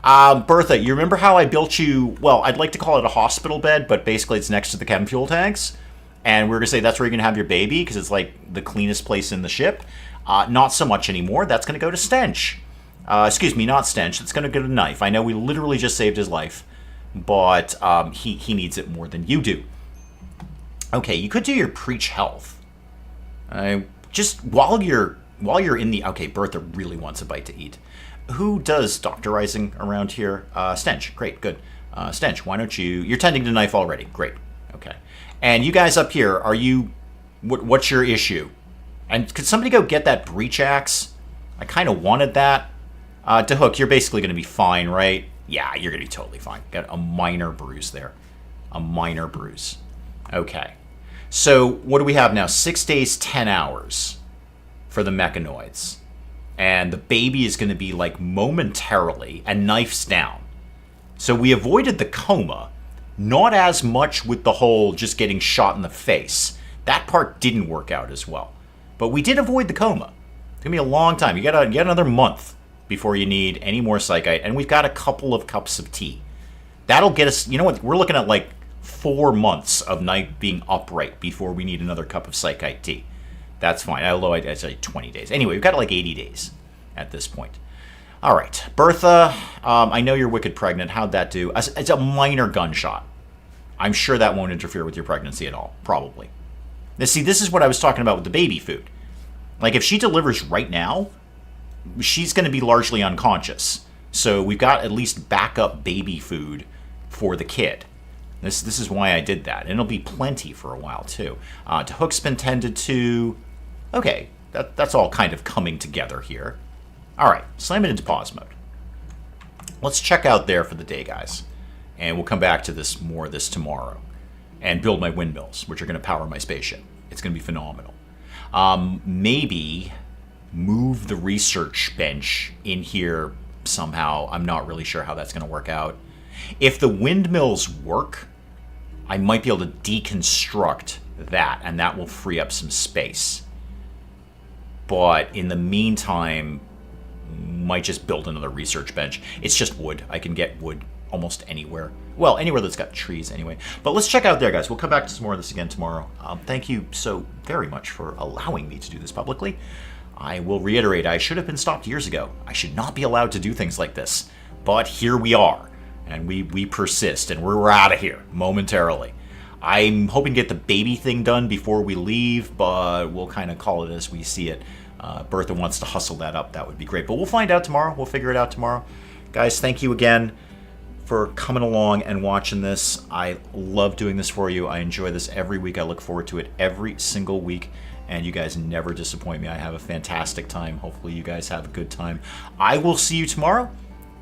Bertha, you remember how I built you... Well, I'd like to call it a hospital bed, but basically it's next to the chem fuel tanks. And we're going to say that's where you're going to have your baby, because it's like the cleanest place in the ship. Not so much anymore. That's going to go to Stench. Excuse me, not Stench. That's going to go to Knife. I know we literally just saved his life, but he needs it more than you do. Okay, you could do your preach health. Just while you're in the... Okay, Bertha really wants a bite to eat. Who does doctorizing around here? Stench. Great, good. Stench, why don't you... You're tending to Knife already. Great. Okay. And you guys up here, are you... What's your issue? And could somebody go get that breach axe? I kind of wanted that. DeHook, you're basically going to be fine, right? Yeah, you're going to be totally fine. Got a minor bruise there. A minor bruise. Okay. So, what do we have now? 6 days, 10 hours for the mechanoids. And the baby is going to be, like, momentarily, and Knife's down. So we avoided the coma. Not as much with the whole just getting shot in the face. That part didn't work out as well. But we did avoid the coma. It's going to be a long time. You got another month before you need any more psychite. And we've got a couple of cups of tea. That'll get us... You know what? We're looking at, like, 4 months of Knife being upright before we need another cup of psychite tea. That's fine. Although I'd say 20 days. Anyway, we've got like 80 days at this point. All right, Bertha, I know you're wicked pregnant. How'd that do? It's a minor gunshot. I'm sure that won't interfere with your pregnancy at all, probably. Now, see, this is what I was talking about with the baby food. Like, if she delivers right now, she's going to be largely unconscious. So we've got at least backup baby food for the kid. This is why I did that. And it'll be plenty for a while, too. To hook's been tended to. Okay, that's all kind of coming together here. All right, slam it into pause mode. Let's check out there for the day, guys. And we'll come back to this more of this tomorrow. And build my windmills, which are going to power my spaceship. It's going to be phenomenal. Maybe move the research bench in here somehow. I'm not really sure how that's going to work out. If the windmills work, I might be able to deconstruct that, and that will free up some space. But in the meantime, might just build another research bench. It's just wood. I can get wood almost anywhere. Well, anywhere that's got trees anyway. But let's check out there, guys. We'll come back to some more of this again tomorrow. Thank you so very much for allowing me to do this publicly. I will reiterate, I should have been stopped years ago. I should not be allowed to do things like this. But here we are. And we persist. And we're out of here momentarily. I'm hoping to get the baby thing done before we leave. But we'll kind of call it as we see it. Bertha wants to hustle that up. That would be great. But we'll find out tomorrow. We'll figure it out tomorrow. Guys, thank you again for coming along and watching this. I love doing this for you. I enjoy this every week. I look forward to it every single week. And you guys never disappoint me. I have a fantastic time. Hopefully you guys have a good time. I will see you tomorrow.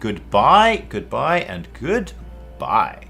Goodbye, goodbye, and goodbye.